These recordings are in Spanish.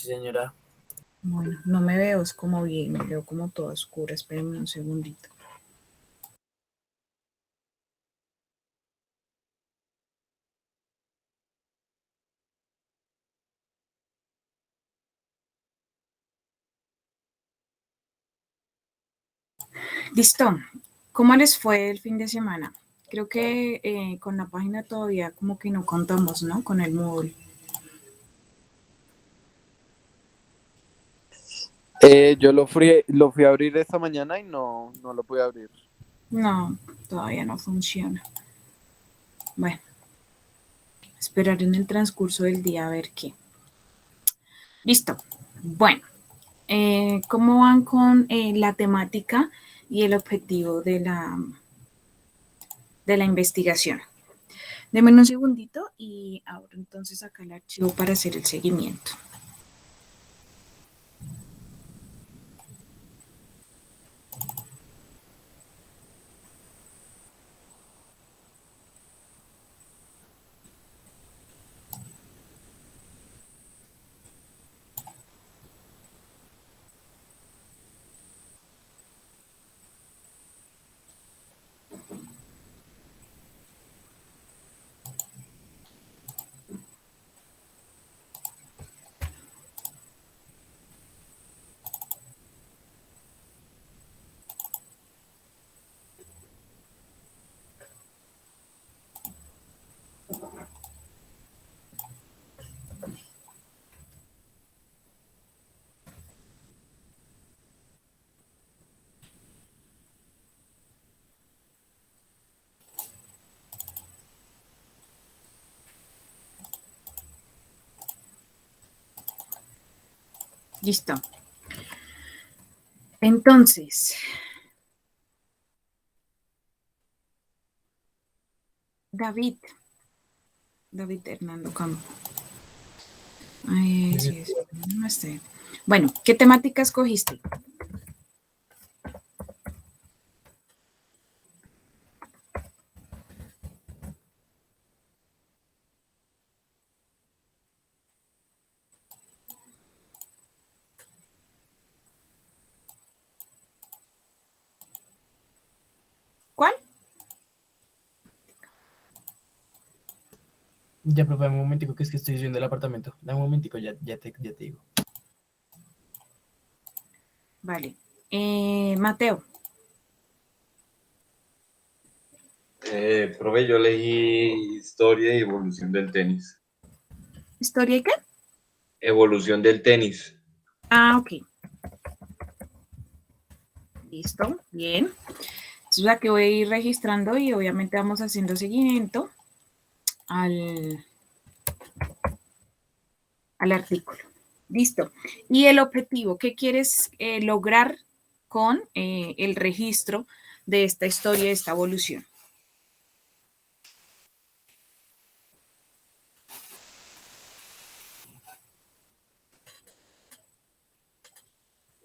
Sí, señora. Bueno, no me veo, es como bien, me veo como toda oscura. Espérenme un segundito. Listo. ¿Cómo les fue el fin de semana? Creo que con la página todavía como que no contamos, ¿no? Con el Moodle. Yo lo fui a abrir esta mañana y no lo pude abrir. No, todavía no funciona. Bueno, esperar en el transcurso del día a ver qué. Listo. Bueno, ¿cómo van con la temática y el objetivo de la investigación? Denme un segundito y abro entonces acá el archivo para hacer el seguimiento. Listo. Entonces, David Hernando Campo. Sí, no sé. Bueno, ¿qué temática escogiste? ¿Cuál? Ya, profe, un momentico, que es que estoy subiendo el apartamento. Dame un momentico, ya te digo. Vale. Mateo. Profe, yo leí historia y evolución del tenis. ¿Historia y qué? Evolución del tenis. Ah, ok. Listo. Bien. Entonces aquí voy a ir registrando y obviamente vamos haciendo seguimiento al artículo. Listo. Y el objetivo, ¿qué quieres lograr con el registro de esta historia, de esta evolución?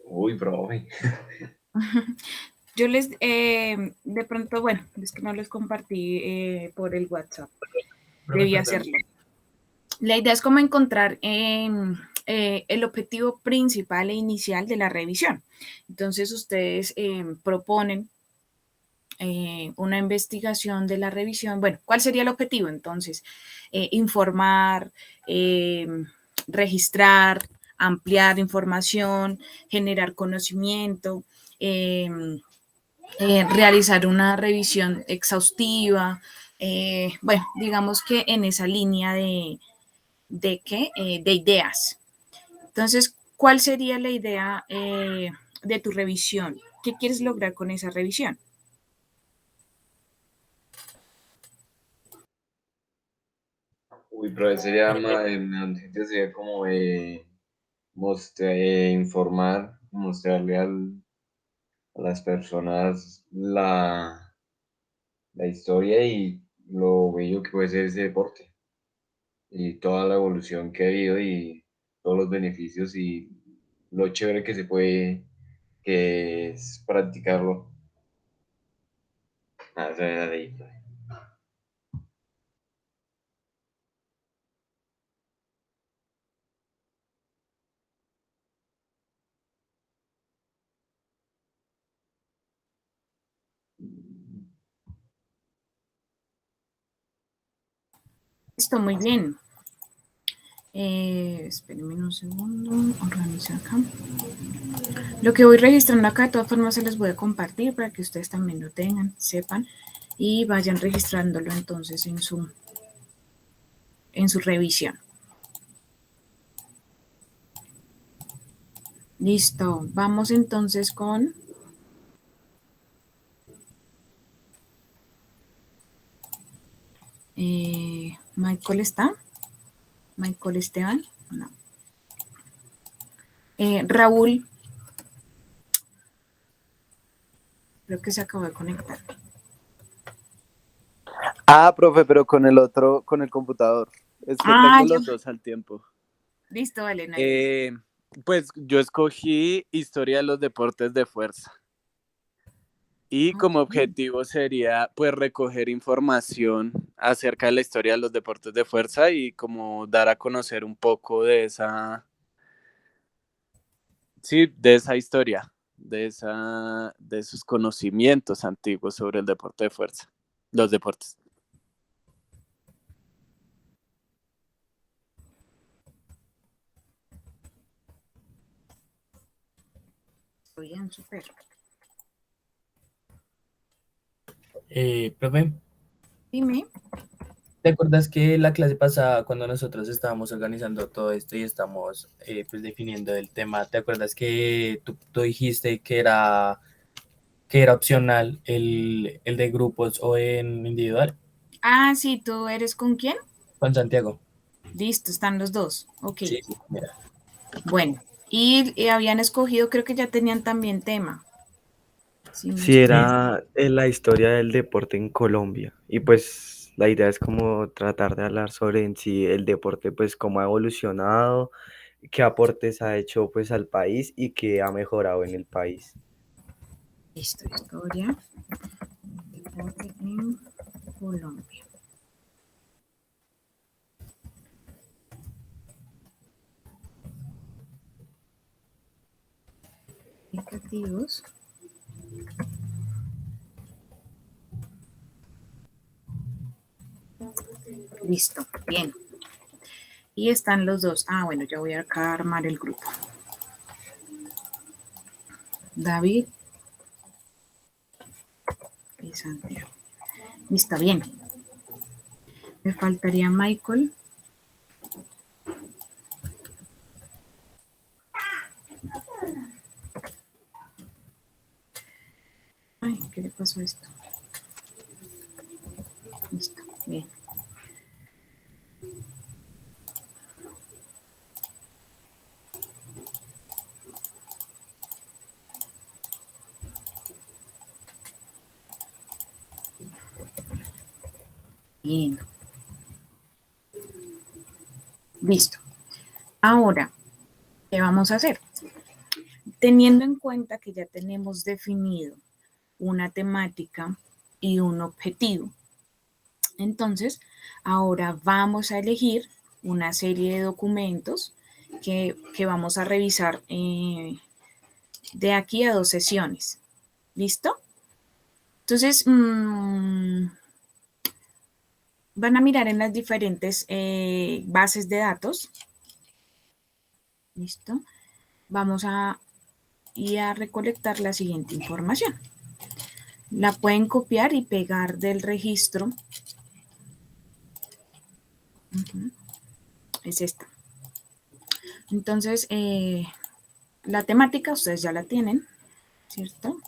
Uy, profe. Yo de pronto, bueno, es que no les compartí por el WhatsApp. Profe, Debí perdón. hacerlo. La idea es como encontrar el objetivo principal e inicial de la revisión. Entonces, ustedes proponen una investigación de la revisión. Bueno, ¿cuál sería el objetivo? Entonces, informar, registrar, ampliar información, generar conocimiento, eh, realizar una revisión exhaustiva. Bueno, digamos que en esa línea de ideas. Entonces, ¿cuál sería la idea de tu revisión? ¿Qué quieres lograr con esa revisión? Uy, profe, sería sería como informar, mostrarle a las personas la historia y lo bello que puede ser ese deporte y toda la evolución que ha habido y todos los beneficios y lo chévere que es practicarlo. Ah, eso era de ahí, profe. Listo, muy bien. Espérenme un segundo, organizo acá. Lo que voy registrando acá, de todas formas se les voy a compartir para que ustedes también lo tengan, sepan y vayan registrándolo entonces en su revisión. Listo, vamos entonces con Michael está. Michael Esteban, no. Raúl, creo que se acabó de conectar. Ah, profe, pero con el otro, con el computador. Es que tengo Ya. los dos al tiempo. Listo, vale, no hay... Pues yo escogí historia de los deportes de fuerza. Y como objetivo sería pues recoger información acerca de la historia de los deportes de fuerza y como dar a conocer un poco de esa, sí, de esa historia, de esos conocimientos antiguos sobre el deporte de fuerza, los deportes. Bien, súper. Profe, Dime. ¿te acuerdas que la clase pasada, cuando nosotros estábamos organizando todo esto y estamos pues definiendo el tema, ¿te acuerdas que tú dijiste que era opcional el de grupos o en individual? Ah, sí, ¿tú eres con quién? Con Santiago. Listo, están los dos. Ok. Sí, mira. Bueno, y habían escogido, creo que ya tenían también tema. Sí, era la historia del deporte en Colombia. Y pues la idea es como tratar de hablar sobre en sí el deporte, pues cómo ha evolucionado, qué aportes ha hecho pues al país y qué ha mejorado en el país. Listo, historia. Deporte en Colombia. Indicativos. Listo, bien. Y están los dos. Ah, bueno, ya voy acá a armar el grupo. David y Santiago. Listo, bien. Me faltaría Michael. Ay, ¿qué le pasó a esto? Listo, bien. Bien. Listo. Ahora, ¿qué vamos a hacer? Teniendo en cuenta que ya tenemos definido una temática y un objetivo, entonces ahora vamos a elegir una serie de documentos que vamos a revisar de aquí a 2 sesiones. ¿Listo? Entonces, van a mirar en las diferentes bases de datos. ¿Listo? Vamos a ir a recolectar la siguiente información. La pueden copiar y pegar del registro. Es esta. Entonces, la temática ustedes ya la tienen, ¿cierto?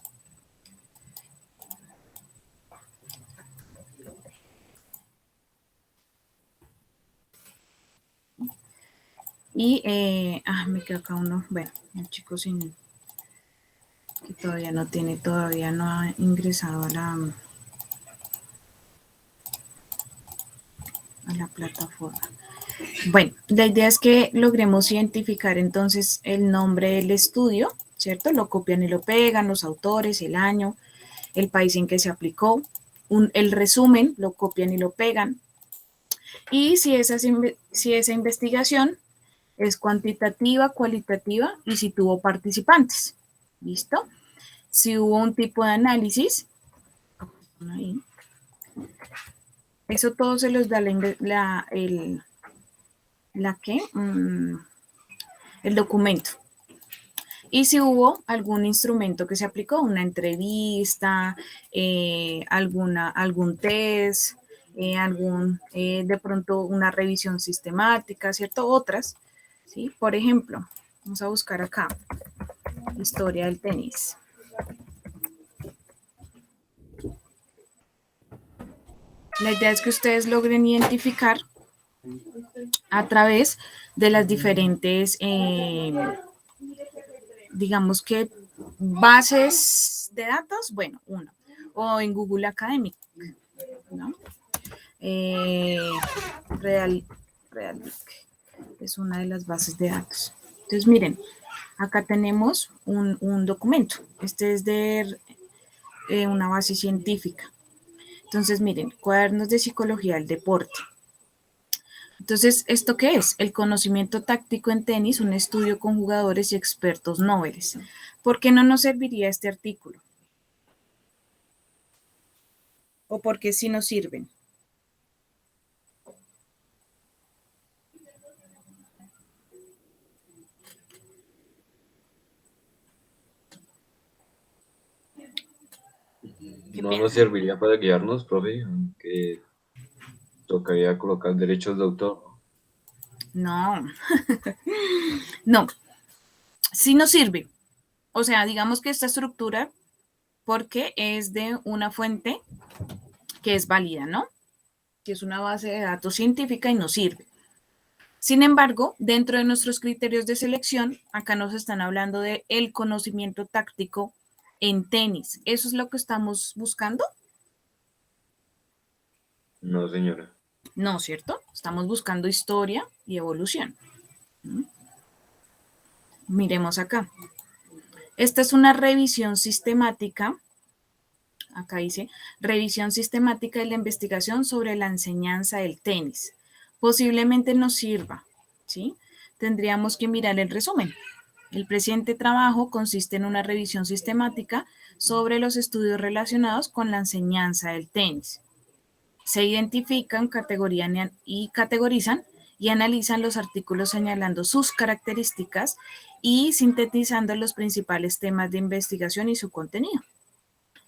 Y, me quedó acá uno, bueno, el chico sin, que todavía no ha ingresado a la plataforma. Bueno, la idea es que logremos identificar entonces el nombre del estudio, ¿cierto? Lo copian y lo pegan, los autores, el año, el país en que se aplicó, el resumen, lo copian y lo pegan. Y si esa investigación es cuantitativa, cualitativa y si tuvo participantes. ¿Listo? Si hubo un tipo de análisis, ahí, Eso todo se los da el documento. Y si hubo algún instrumento que se aplicó, una entrevista, algún test, de pronto una revisión sistemática, ¿cierto? Otras, ¿sí? Por ejemplo, vamos a buscar acá, historia del tenis. La idea es que ustedes logren identificar a través de las diferentes, digamos que bases de datos, bueno, uno, o en Google Academic, ¿no? Realic es una de las bases de datos. Entonces, miren, acá tenemos un documento. Este es de una base científica. Entonces, miren, cuadernos de psicología del deporte. Entonces, ¿esto qué es? El conocimiento táctico en tenis, un estudio con jugadores y expertos nobles. ¿Por qué no nos serviría este artículo? ¿O por qué sí nos sirven? No nos serviría para guiarnos, profe, aunque tocaría colocar derechos de autor. No, no, sí nos sirve. O sea, digamos que esta estructura, porque es de una fuente que es válida, ¿no? Que es una base de datos científica y nos sirve. Sin embargo, dentro de nuestros criterios de selección, acá nos están hablando de el conocimiento táctico en tenis. ¿Eso es lo que estamos buscando? No, señora. No, ¿cierto? Estamos buscando historia y evolución. Miremos acá. Esta es una revisión sistemática. Acá dice, revisión sistemática de la investigación sobre la enseñanza del tenis. Posiblemente nos sirva, ¿sí? Tendríamos que mirar el resumen. El presente trabajo consiste en una revisión sistemática sobre los estudios relacionados con la enseñanza del tenis. Se identifican, categorizan y analizan los artículos señalando sus características y sintetizando los principales temas de investigación y su contenido.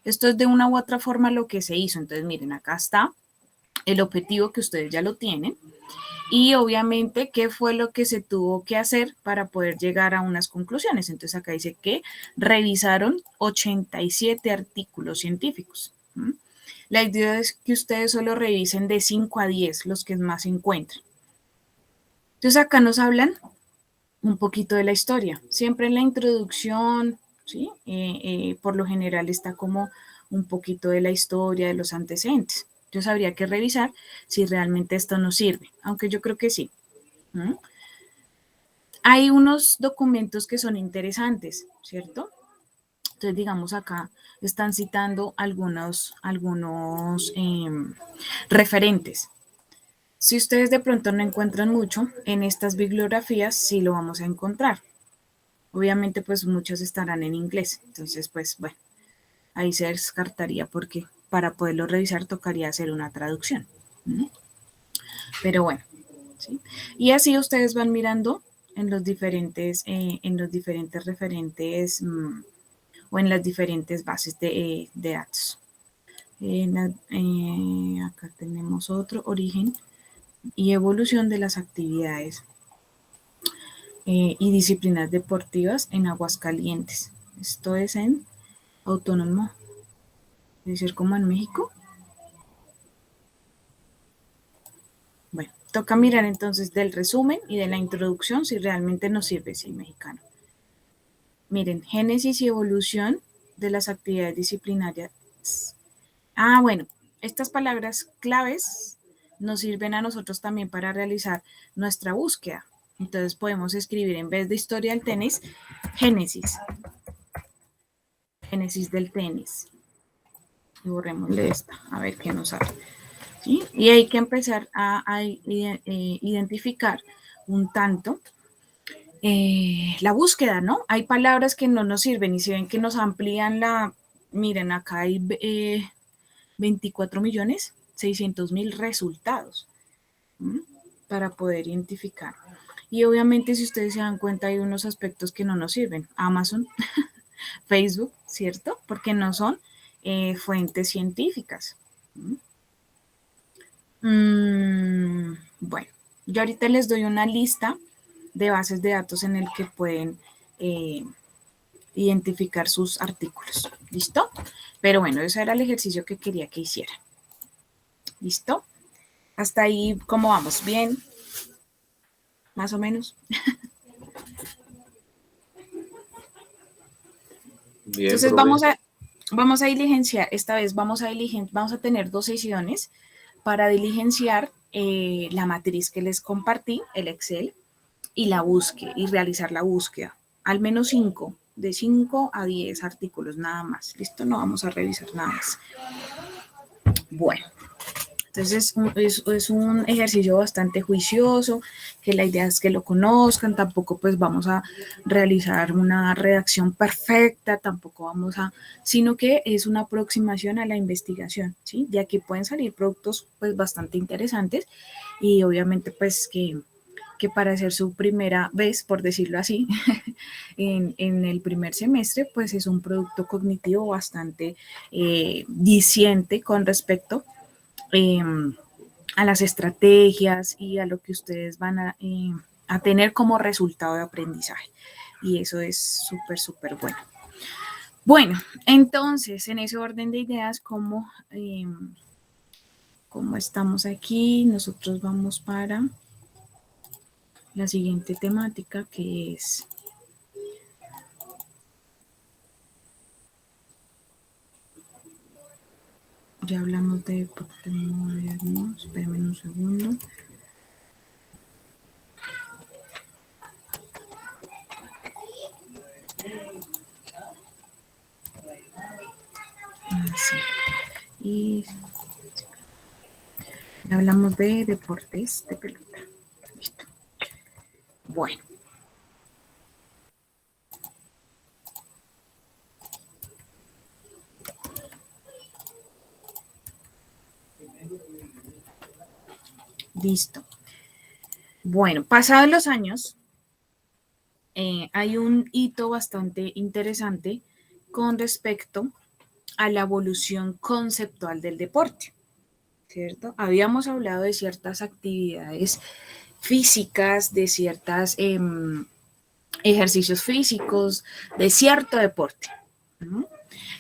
Esto es de una u otra forma lo que se hizo. Entonces, miren, acá está el objetivo que ustedes ya lo tienen. Y obviamente, ¿qué fue lo que se tuvo que hacer para poder llegar a unas conclusiones? Entonces, acá dice que revisaron 87 artículos científicos. La idea es que ustedes solo revisen de 5 a 10 los que más se encuentran. Entonces, acá nos hablan un poquito de la historia. Siempre en la introducción, ¿sí? Por lo general está como un poquito de la historia, de los antecedentes. Entonces habría que revisar si realmente esto nos sirve, aunque yo creo que sí. Hay unos documentos que son interesantes, ¿cierto? Entonces, digamos acá están citando algunos referentes. Si ustedes de pronto no encuentran mucho, en estas bibliografías sí lo vamos a encontrar. Obviamente, pues muchas estarán en inglés. Entonces, pues bueno, ahí se descartaría porque para poderlo revisar tocaría hacer una traducción. Pero bueno, ¿sí? Y así ustedes van mirando en los diferentes referentes o en las diferentes bases de datos. Acá tenemos otro, origen y evolución de las actividades y disciplinas deportivas en Aguascalientes. Esto es en Autónomo, debe ser como en México. Bueno, toca mirar entonces del resumen y de la introducción si realmente nos sirve, sí, mexicano. Miren, génesis y evolución de las actividades disciplinarias. Bueno, estas palabras claves nos sirven a nosotros también para realizar nuestra búsqueda. Entonces podemos escribir en vez de historia del tenis, génesis. Génesis del tenis. Y borrémosle esta, a ver qué nos sale. ¿Sí? Y hay que empezar a identificar un tanto la búsqueda, ¿no? Hay palabras que no nos sirven y si ven que nos amplían miren, acá hay 24 millones, 600.000 resultados para poder identificar. Y obviamente, si ustedes se dan cuenta, hay unos aspectos que no nos sirven. Amazon, Facebook, ¿cierto? Porque no son fuentes científicas. Bueno, yo ahorita les doy una lista de bases de datos en el que pueden identificar sus artículos. ¿Listo? Pero bueno, ese era el ejercicio que quería que hicieran. ¿Listo? Hasta ahí, ¿cómo vamos? ¿Bien? ¿Más o menos? Bien, Entonces profe. vamos a diligenciar, esta vez vamos a tener 2 sesiones para diligenciar la matriz que les compartí, el Excel, y la búsqueda, y realizar la búsqueda. Al menos 5, de 5 a 10 artículos, nada más. ¿Listo? No vamos a revisar nada más. Bueno. Entonces es un ejercicio bastante juicioso, que la idea es que lo conozcan, tampoco pues vamos a realizar una redacción perfecta, tampoco vamos a, sino que es una aproximación a la investigación, ¿sí? De aquí pueden salir productos pues bastante interesantes y obviamente pues que para hacer su primera vez, por decirlo así, en el primer semestre, pues es un producto cognitivo bastante diciente con respecto a las estrategias y a lo que ustedes van a tener como resultado de aprendizaje. Y eso es súper, súper bueno. Bueno, entonces, en ese orden de ideas, como estamos aquí, nosotros vamos para la siguiente temática, que es ya hablamos de deporte moderno. Espérenme un segundo. Así. Y hablamos de deportes de pelota. Listo. Bueno. Listo. Bueno, pasados los años, hay un hito bastante interesante con respecto a la evolución conceptual del deporte, ¿cierto? Habíamos hablado de ciertas actividades físicas, de ciertos ejercicios físicos, de cierto deporte, ¿no?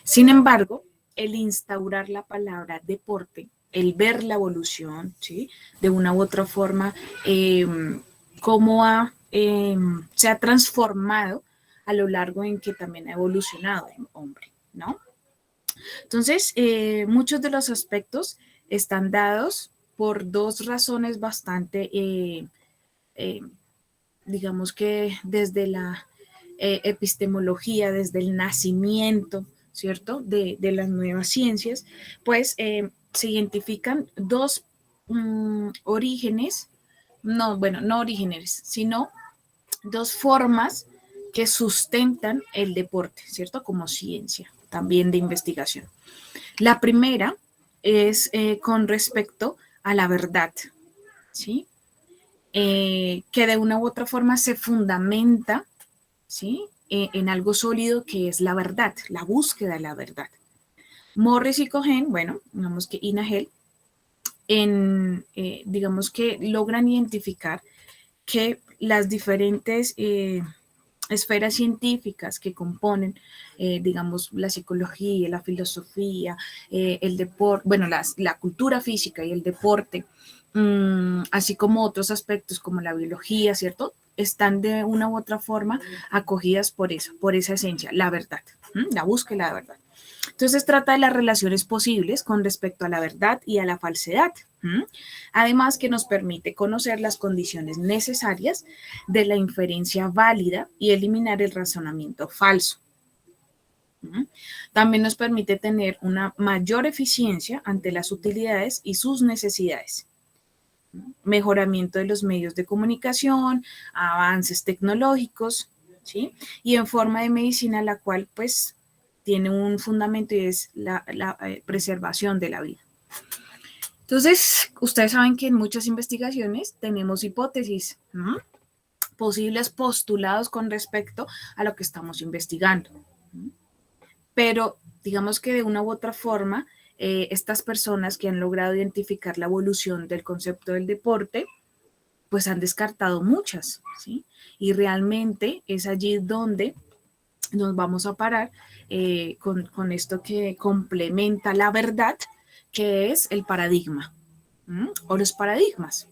Sin embargo, el instaurar la palabra deporte, el ver la evolución, ¿sí? De una u otra forma, cómo se ha transformado a lo largo en que también ha evolucionado el hombre, ¿no? Entonces, muchos de los aspectos están dados por 2 razones bastante, digamos que desde la epistemología, desde el nacimiento, ¿cierto? De las nuevas ciencias, pues se identifican 2 orígenes, no orígenes, sino 2 formas que sustentan el deporte, ¿cierto? Como ciencia, también de investigación. La primera es con respecto a la verdad, ¿sí? Que de una u otra forma se fundamenta, ¿sí? En algo sólido que es la verdad, la búsqueda de la verdad. Morris y Cohen, bueno, digamos que y Nagel, digamos que logran identificar que las diferentes esferas científicas que componen, digamos, la psicología, la filosofía, el deporte, bueno, la cultura física y el deporte, así como otros aspectos como la biología, ¿cierto? Están de una u otra forma acogidas por eso, por esa esencia, la verdad, la búsqueda de la verdad. Entonces trata de las relaciones posibles con respecto a la verdad y a la falsedad. Además que nos permite conocer las condiciones necesarias de la inferencia válida y eliminar el razonamiento falso. También nos permite tener una mayor eficiencia ante las utilidades y sus necesidades. Mejoramiento de los medios de comunicación, avances tecnológicos, ¿sí? Y en forma de medicina, la cual pues tiene un fundamento y es la preservación de la vida. Entonces, ustedes saben que en muchas investigaciones tenemos hipótesis, ¿no? Posibles postulados con respecto a lo que estamos investigando. ¿No? Pero digamos que de una u otra forma, estas personas que han logrado identificar la evolución del concepto del deporte, pues han descartado muchas, ¿sí? Y realmente es allí donde nos vamos a parar con esto que complementa la verdad, que es el paradigma, o los paradigmas.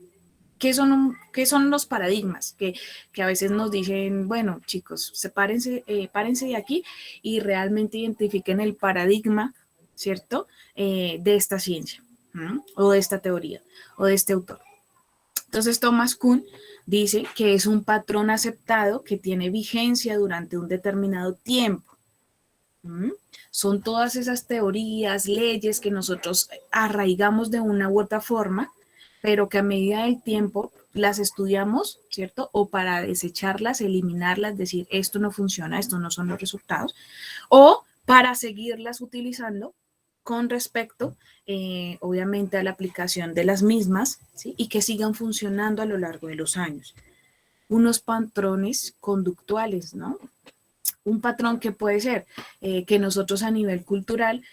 ¿Qué son los paradigmas? Que a veces nos dicen, bueno, chicos, párense de aquí y realmente identifiquen el paradigma, ¿cierto? De esta ciencia, o de esta teoría, o de este autor. Entonces, Thomas Kuhn dice que es un patrón aceptado que tiene vigencia durante un determinado tiempo. Son todas esas teorías, leyes que nosotros arraigamos de una u otra forma, pero que a medida del tiempo las estudiamos, ¿cierto? O para desecharlas, eliminarlas, decir, esto no funciona, esto no son los resultados, o para seguirlas utilizando con respecto, obviamente, a la aplicación de las mismas, ¿sí? Y que sigan funcionando a lo largo de los años. Unos patrones conductuales, ¿no? Un patrón que puede ser que nosotros a nivel cultural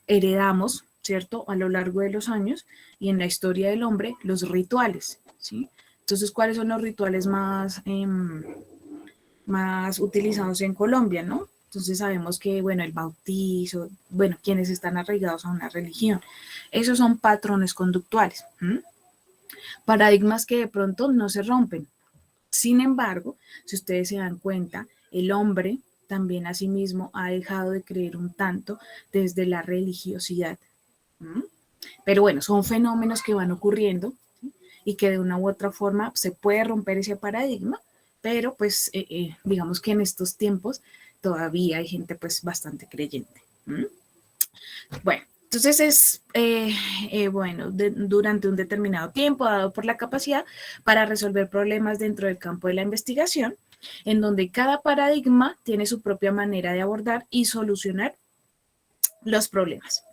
heredamos, ¿cierto? A lo largo de los años y en la historia del hombre, los rituales, ¿sí? Entonces, ¿cuáles son los rituales más utilizados en Colombia, no? Entonces sabemos que, bueno, el bautizo, bueno, quienes están arraigados a una religión, esos son patrones conductuales, paradigmas que de pronto no se rompen. Sin embargo, si ustedes se dan cuenta, el hombre también asimismo ha dejado de creer un tanto desde la religiosidad. Pero bueno, son fenómenos que van ocurriendo, ¿sí? Y que de una u otra forma se puede romper ese paradigma, pero pues digamos que en estos tiempos todavía hay gente pues bastante creyente. Bueno, entonces es, bueno, durante un determinado tiempo dado por la capacidad para resolver problemas dentro del campo de la investigación, en donde cada paradigma tiene su propia manera de abordar y solucionar los problemas.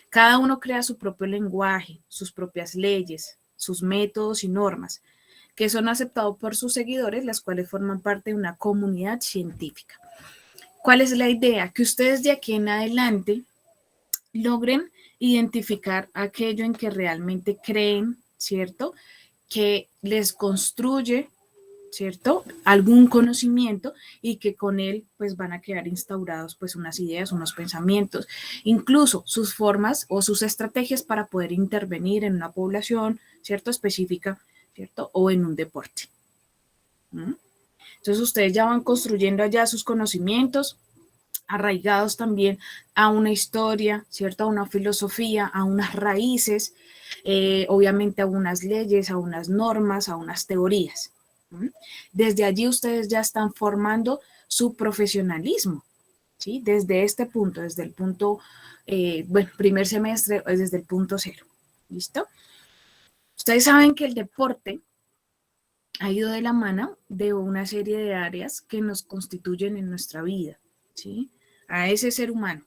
Cada uno crea su propio lenguaje, sus propias leyes, sus métodos y normas, que son aceptados por sus seguidores, las cuales forman parte de una comunidad científica. ¿Cuál es la idea? Que ustedes de aquí en adelante logren identificar aquello en que realmente creen, ¿cierto? Que les construye, ¿cierto? Algún conocimiento y que con él pues van a quedar instaurados pues unas ideas, unos pensamientos, incluso sus formas o sus estrategias para poder intervenir en una población, ¿cierto? Específica, ¿cierto? O en un deporte. Entonces ustedes ya van construyendo allá sus conocimientos, arraigados también a una historia, ¿cierto? A una filosofía, a unas raíces, obviamente a unas leyes, a unas normas, a unas teorías. Desde allí ustedes ya están formando su profesionalismo, ¿sí? Desde este punto, desde el punto, bueno, primer semestre, desde el punto cero, ¿listo? Ustedes saben que el deporte ha ido de la mano de una serie de áreas que nos constituyen en nuestra vida, ¿sí? A ese ser humano,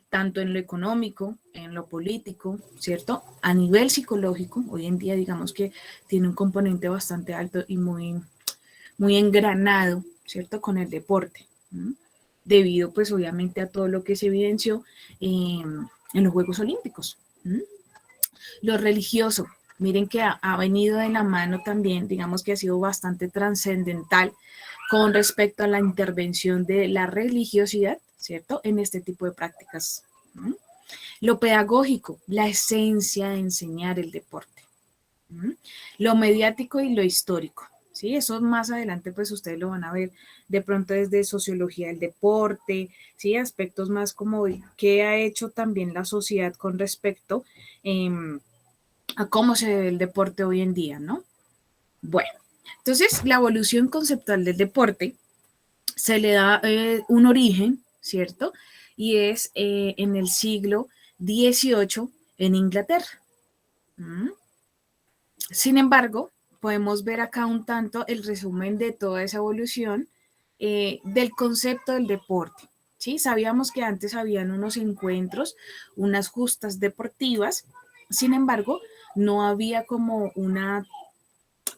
tanto en lo económico, en lo político, ¿cierto? A nivel psicológico, hoy en día digamos que tiene un componente bastante alto y muy engranado, ¿cierto? Con el deporte, debido pues obviamente a todo lo que se evidenció en los Juegos Olímpicos. Lo religioso, miren que ha venido de la mano también, digamos que ha sido bastante trascendental con respecto a la intervención de la religiosidad, ¿cierto? En este tipo de prácticas. Lo pedagógico, la esencia de enseñar el deporte. Lo mediático y lo histórico, ¿sí? Eso más adelante, pues ustedes lo van a ver de pronto desde sociología del deporte, ¿sí? Aspectos más como qué ha hecho también la sociedad con respecto a cómo se ve el deporte hoy en día, ¿no? Bueno, entonces la evolución conceptual del deporte se le da un origen, ¿cierto? Y es en el siglo XVIII en Inglaterra. Sin embargo, podemos ver acá un tanto el resumen de toda esa evolución del concepto del deporte, ¿sí? Sabíamos que antes habían unos encuentros, unas justas deportivas, Sin embargo, no había como una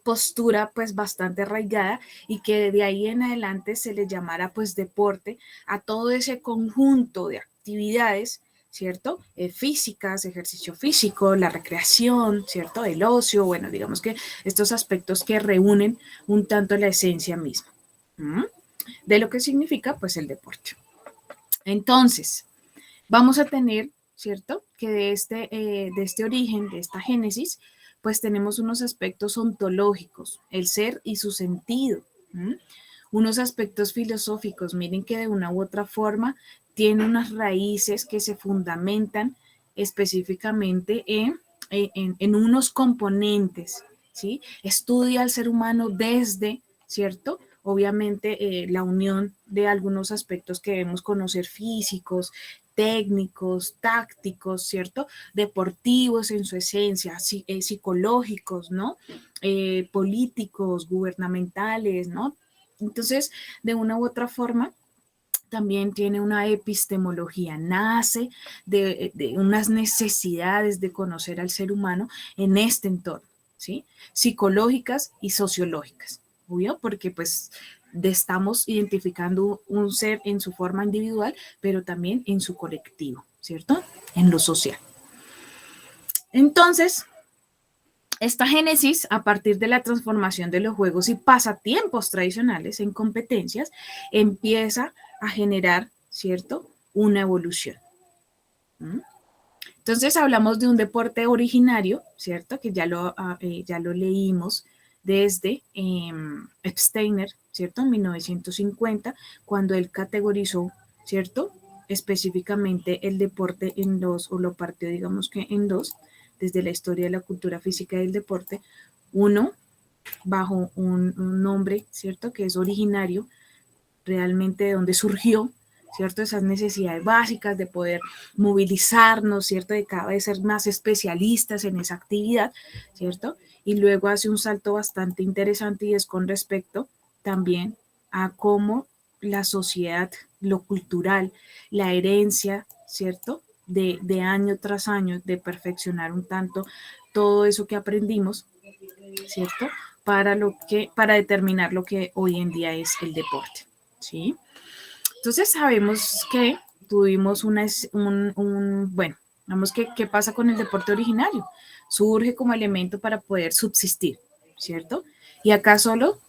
postura pues bastante arraigada y que de ahí en adelante se le llamara pues deporte a todo ese conjunto de actividades, ¿cierto? Físicas, ejercicio físico, la recreación, ¿cierto? El ocio, bueno, digamos que estos aspectos que reúnen un tanto la esencia misma de lo que significa pues el deporte. Entonces, vamos a tener, ¿cierto? Que de este origen, de esta génesis, pues tenemos unos aspectos ontológicos, el ser y su sentido, unos aspectos filosóficos, miren que de una u otra forma tiene unas raíces que se fundamentan específicamente en unos componentes, ¿sí? Estudia al ser humano desde, ¿cierto? Obviamente la unión de algunos aspectos que debemos conocer físicos, técnicos, tácticos, ¿cierto? Deportivos en su esencia, psicológicos, ¿no? Políticos, gubernamentales, ¿no? Entonces, de una u otra forma, también tiene una epistemología, nace de unas necesidades de conocer al ser humano en este entorno, ¿sí? Psicológicas y sociológicas, ¿obvio? Porque pues estamos identificando un ser en su forma individual, pero también en su colectivo, ¿cierto? En lo social. Entonces, esta génesis, a partir de la transformación de los juegos y pasatiempos tradicionales en competencias, empieza a generar, ¿cierto?, una evolución. Entonces hablamos de un deporte originario, ¿cierto?, que ya lo leímos desde Epsteiner, ¿cierto?, en 1950, cuando él categorizó, ¿cierto?, específicamente el deporte en dos, o lo partió, digamos que en dos, desde la historia de la cultura física del deporte, uno bajo un nombre, ¿cierto?, que es originario, realmente de donde surgió, ¿cierto?, esas necesidades básicas de poder movilizarnos, ¿cierto?, de cada vez ser más especialistas en esa actividad, ¿cierto?, y luego hace un salto bastante interesante y es con respecto también a cómo la sociedad, lo cultural, la herencia, ¿cierto?, de año tras año, de perfeccionar un tanto todo eso que aprendimos, ¿cierto?, para determinar lo que hoy en día es el deporte, ¿sí? Entonces sabemos que tuvimos bueno, vamos que qué pasa con el deporte originario. Surge como elemento para poder subsistir, ¿cierto? Y acá solo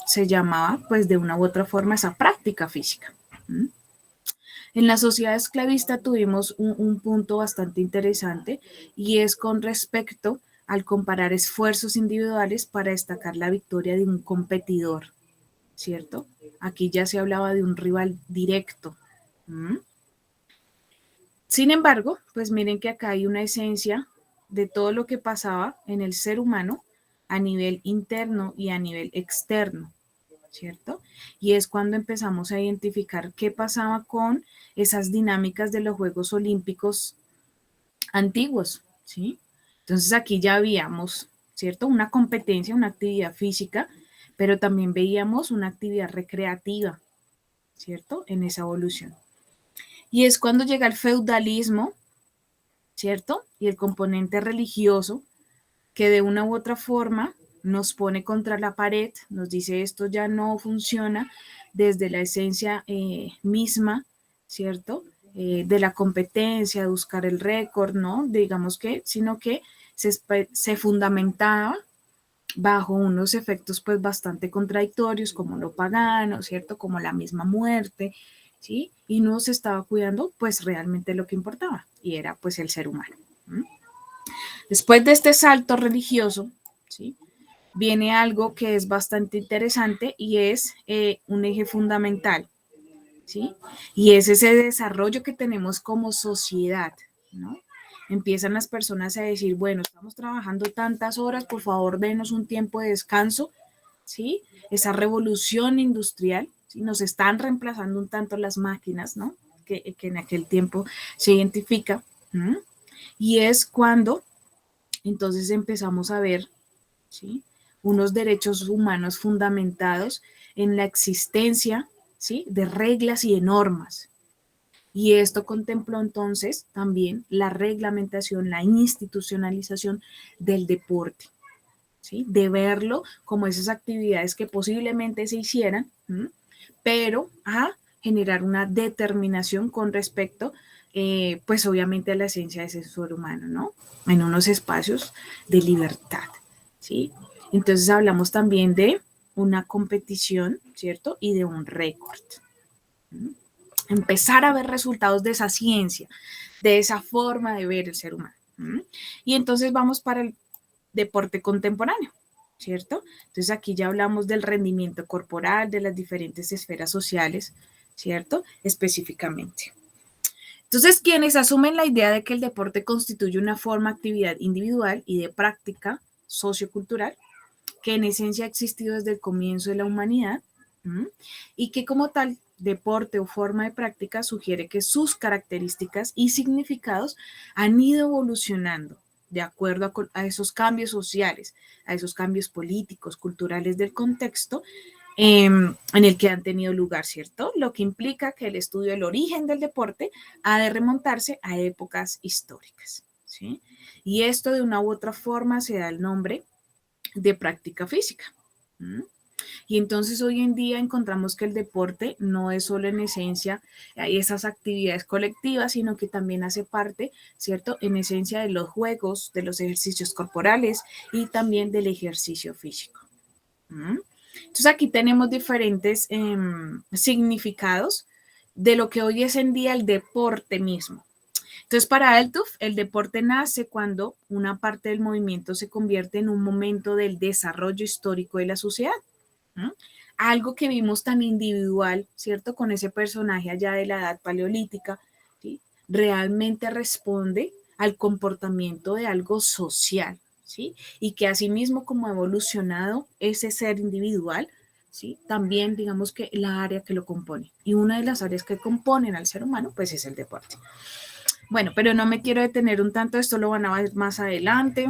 se llamaba, pues de una u otra forma, esa práctica física. En la sociedad esclavista tuvimos un punto bastante interesante y es con respecto al comparar esfuerzos individuales para destacar la victoria de un competidor, ¿cierto? Aquí ya se hablaba de un rival directo. Sin embargo, pues miren que acá hay una esencia de todo lo que pasaba en el ser humano a nivel interno y a nivel externo, ¿cierto? Y es cuando empezamos a identificar qué pasaba con esas dinámicas de los Juegos Olímpicos antiguos, ¿sí? Entonces aquí ya habíamos, ¿cierto?, una competencia, una actividad física, pero también veíamos una actividad recreativa, ¿cierto?, en esa evolución. Y es cuando llega el feudalismo, ¿cierto?, y el componente religioso, que de una u otra forma nos pone contra la pared, nos dice esto ya no funciona desde la esencia misma, ¿cierto?, de la competencia, de buscar el récord, ¿no? Digamos que, sino que se fundamentaba bajo unos efectos pues bastante contradictorios, como lo pagano, ¿cierto?, como la misma muerte, ¿sí? Y no se estaba cuidando pues realmente lo que importaba, y era pues el ser humano. Después de este salto religioso, ¿sí?, viene algo que es bastante interesante y es un eje fundamental, ¿sí? Y es ese desarrollo que tenemos como sociedad, ¿no? Empiezan las personas a decir, bueno, estamos trabajando tantas horas, por favor, denos un tiempo de descanso, ¿sí? Esa revolución industrial, ¿sí?, nos están reemplazando un tanto las máquinas, ¿no?, que en aquel tiempo se identifica, y es cuando entonces empezamos a ver, ¿sí?, unos derechos humanos fundamentados en la existencia, ¿sí?, de reglas y de normas. Y esto contempló entonces también la reglamentación, la institucionalización del deporte, ¿sí? De verlo como esas actividades que posiblemente se hicieran, pero a generar una determinación con respecto, pues obviamente a la esencia de ese ser humano, ¿no? En unos espacios de libertad, ¿sí? Entonces hablamos también de una competición, ¿cierto? Y de un récord. Empezar a ver resultados de esa ciencia, de esa forma de ver el ser humano. Y entonces vamos para el deporte contemporáneo, ¿cierto? Entonces aquí ya hablamos del rendimiento corporal, de las diferentes esferas sociales, ¿cierto? Específicamente. Entonces, quienes asumen la idea de que el deporte constituye una forma de actividad individual y de práctica sociocultural, que en esencia ha existido desde el comienzo de la humanidad, y que como tal deporte o forma de práctica sugiere que sus características y significados han ido evolucionando de acuerdo a esos cambios sociales, a esos cambios políticos, culturales del contexto en el que han tenido lugar, ¿cierto? Lo que implica que el estudio del origen del deporte ha de remontarse a épocas históricas, ¿sí? Y esto de una u otra forma se da el nombre de práctica física. Y entonces hoy en día encontramos que el deporte no es solo en esencia esas actividades colectivas, sino que también hace parte, ¿cierto? En esencia de los juegos, de los ejercicios corporales y también del ejercicio físico. Entonces aquí tenemos diferentes significados de lo que hoy es en día el deporte mismo. Entonces, para Altuf, el deporte nace cuando una parte del movimiento se convierte en un momento del desarrollo histórico de la sociedad. Algo que vimos tan individual, ¿cierto? Con ese personaje allá de la edad paleolítica, ¿sí? Realmente responde al comportamiento de algo social, ¿sí? Y que asimismo como ha evolucionado ese ser individual, ¿sí? También digamos que la área que lo compone. Y una de las áreas que componen al ser humano, pues es el deporte. Bueno, pero no me quiero detener un tanto, esto lo van a ver más adelante.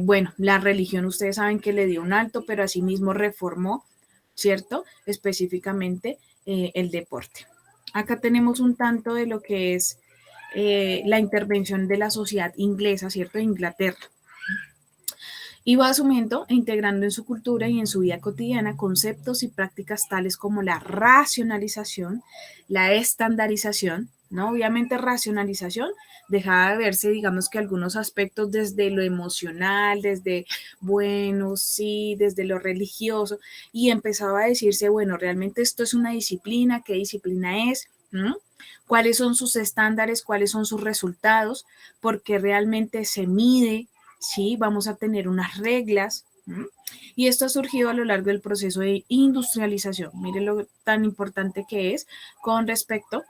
Bueno, la religión ustedes saben que le dio un alto, pero asimismo reformó, ¿cierto? Específicamente el deporte. Acá tenemos un tanto de lo que es la intervención de la sociedad inglesa, ¿cierto? De Inglaterra. Iba asumiendo e integrando en su cultura y en su vida cotidiana conceptos y prácticas tales como la racionalización, la estandarización, ¿no? Obviamente racionalización dejaba de verse, digamos que algunos aspectos desde lo emocional, desde, bueno, sí, desde lo religioso, y empezaba a decirse, bueno, realmente esto es una disciplina, ¿qué disciplina es? ¿Cuáles son sus estándares? ¿Cuáles son sus resultados? Porque realmente se mide, ¿sí? Vamos a tener unas reglas. Y esto ha surgido a lo largo del proceso de industrialización. Mire lo tan importante que es con respecto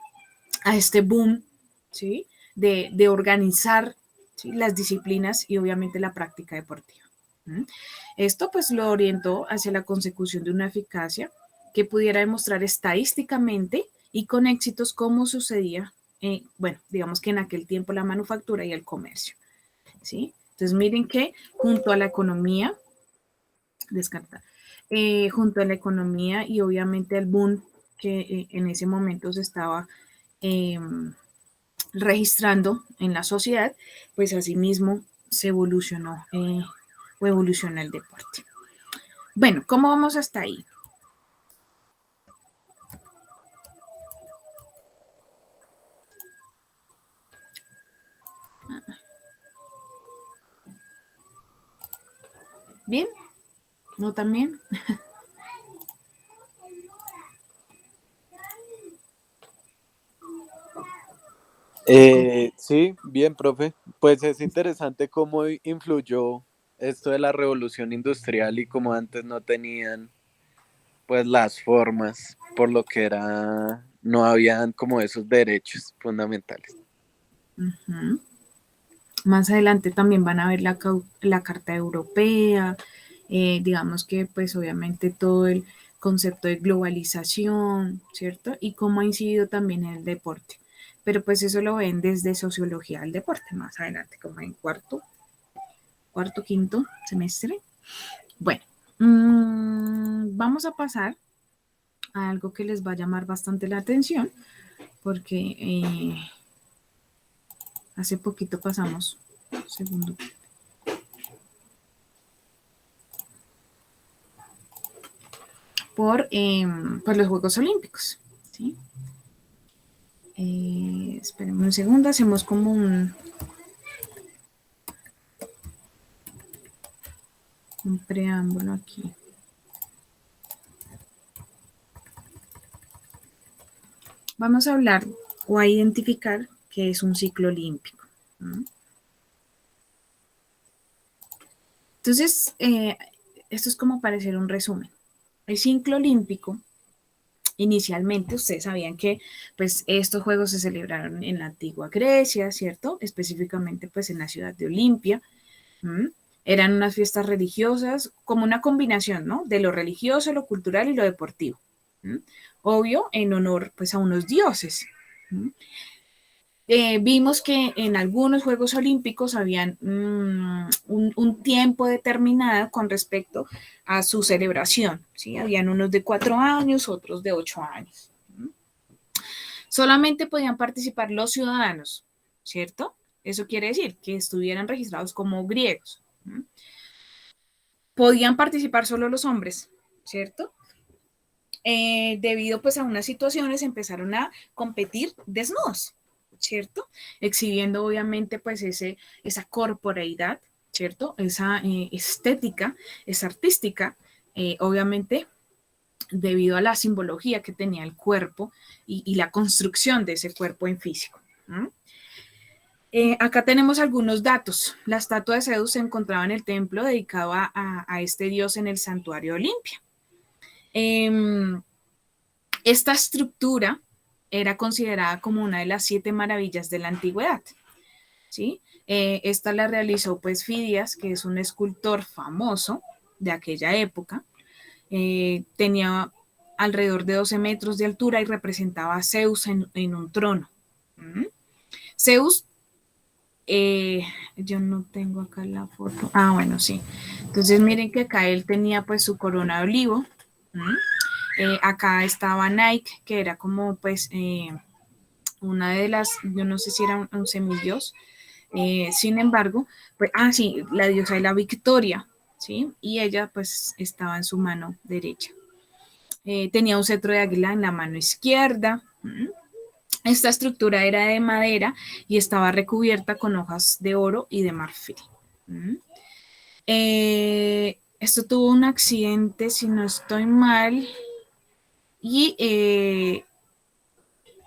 a este boom, ¿sí? De organizar, ¿sí? Las disciplinas y obviamente la práctica deportiva. Esto pues lo orientó hacia la consecución de una eficacia que pudiera demostrar estadísticamente y con éxitos cómo sucedía, bueno, digamos que en aquel tiempo la manufactura y el comercio, ¿sí? Entonces miren que junto a la economía, junto a la economía y obviamente el boom que en ese momento se estaba registrando en la sociedad, pues asimismo se evolucionó o evoluciona el deporte. Bueno, ¿cómo vamos hasta ahí? ¿Bien? ¿No también? Sí, bien, profe. Pues es interesante cómo influyó esto de la revolución industrial y cómo antes no tenían pues las formas, por lo que era, no habían como esos derechos fundamentales. Más adelante también van a ver la Carta Europea, digamos que pues obviamente todo el concepto de globalización, ¿cierto? Y cómo ha incidido también en el deporte. Pero pues eso lo ven desde sociología del deporte, más adelante, como en cuarto, quinto semestre. Bueno, vamos a pasar a algo que les va a llamar bastante la atención, porque hace poquito pasamos, un segundo, por los Juegos Olímpicos, ¿sí? Espérenme un segundo, hacemos como un preámbulo aquí. Vamos a hablar o a identificar qué es un ciclo olímpico. Entonces, esto es como para hacer un resumen. El ciclo olímpico, inicialmente, ustedes sabían que pues, estos juegos se celebraron en la antigua Grecia, ¿cierto? Específicamente pues en la ciudad de Olimpia. Eran unas fiestas religiosas, como una combinación, ¿no? De lo religioso, lo cultural y lo deportivo. Obvio, en honor pues a unos dioses. Vimos que en algunos Juegos Olímpicos habían un tiempo determinado con respecto a su celebración, ¿sí? Habían unos de 4 años, otros de 8 años. Solamente podían participar los ciudadanos, ¿cierto? Eso quiere decir que estuvieran registrados como griegos. Podían participar solo los hombres, ¿cierto? Debido pues a unas situaciones empezaron a competir desnudos, ¿cierto? Exhibiendo obviamente pues esa corporeidad, ¿cierto? Esa estética, esa artística, obviamente debido a la simbología que tenía el cuerpo y la construcción de ese cuerpo en físico. Acá tenemos algunos datos. La estatua de Zeus se encontraba en el templo dedicado a este dios en el santuario Olimpia. Esta estructura era considerada como una de las 7 maravillas de la antigüedad, ¿sí? Esta la realizó pues Fidias, que es un escultor famoso de aquella época. Tenía alrededor de 12 metros de altura y representaba a Zeus en un trono. Zeus, yo no tengo acá la foto. Ah, bueno, sí. Entonces miren que acá él tenía pues su corona de olivo. Acá estaba Nike, que era como pues una de las, yo no sé si era un semillos, sin embargo, pues, sí, la diosa de la victoria, ¿sí? Y ella pues estaba en su mano derecha. Tenía un cetro de águila en la mano izquierda. Esta estructura era de madera y estaba recubierta con hojas de oro y de marfil. Esto tuvo un accidente, si no estoy mal, y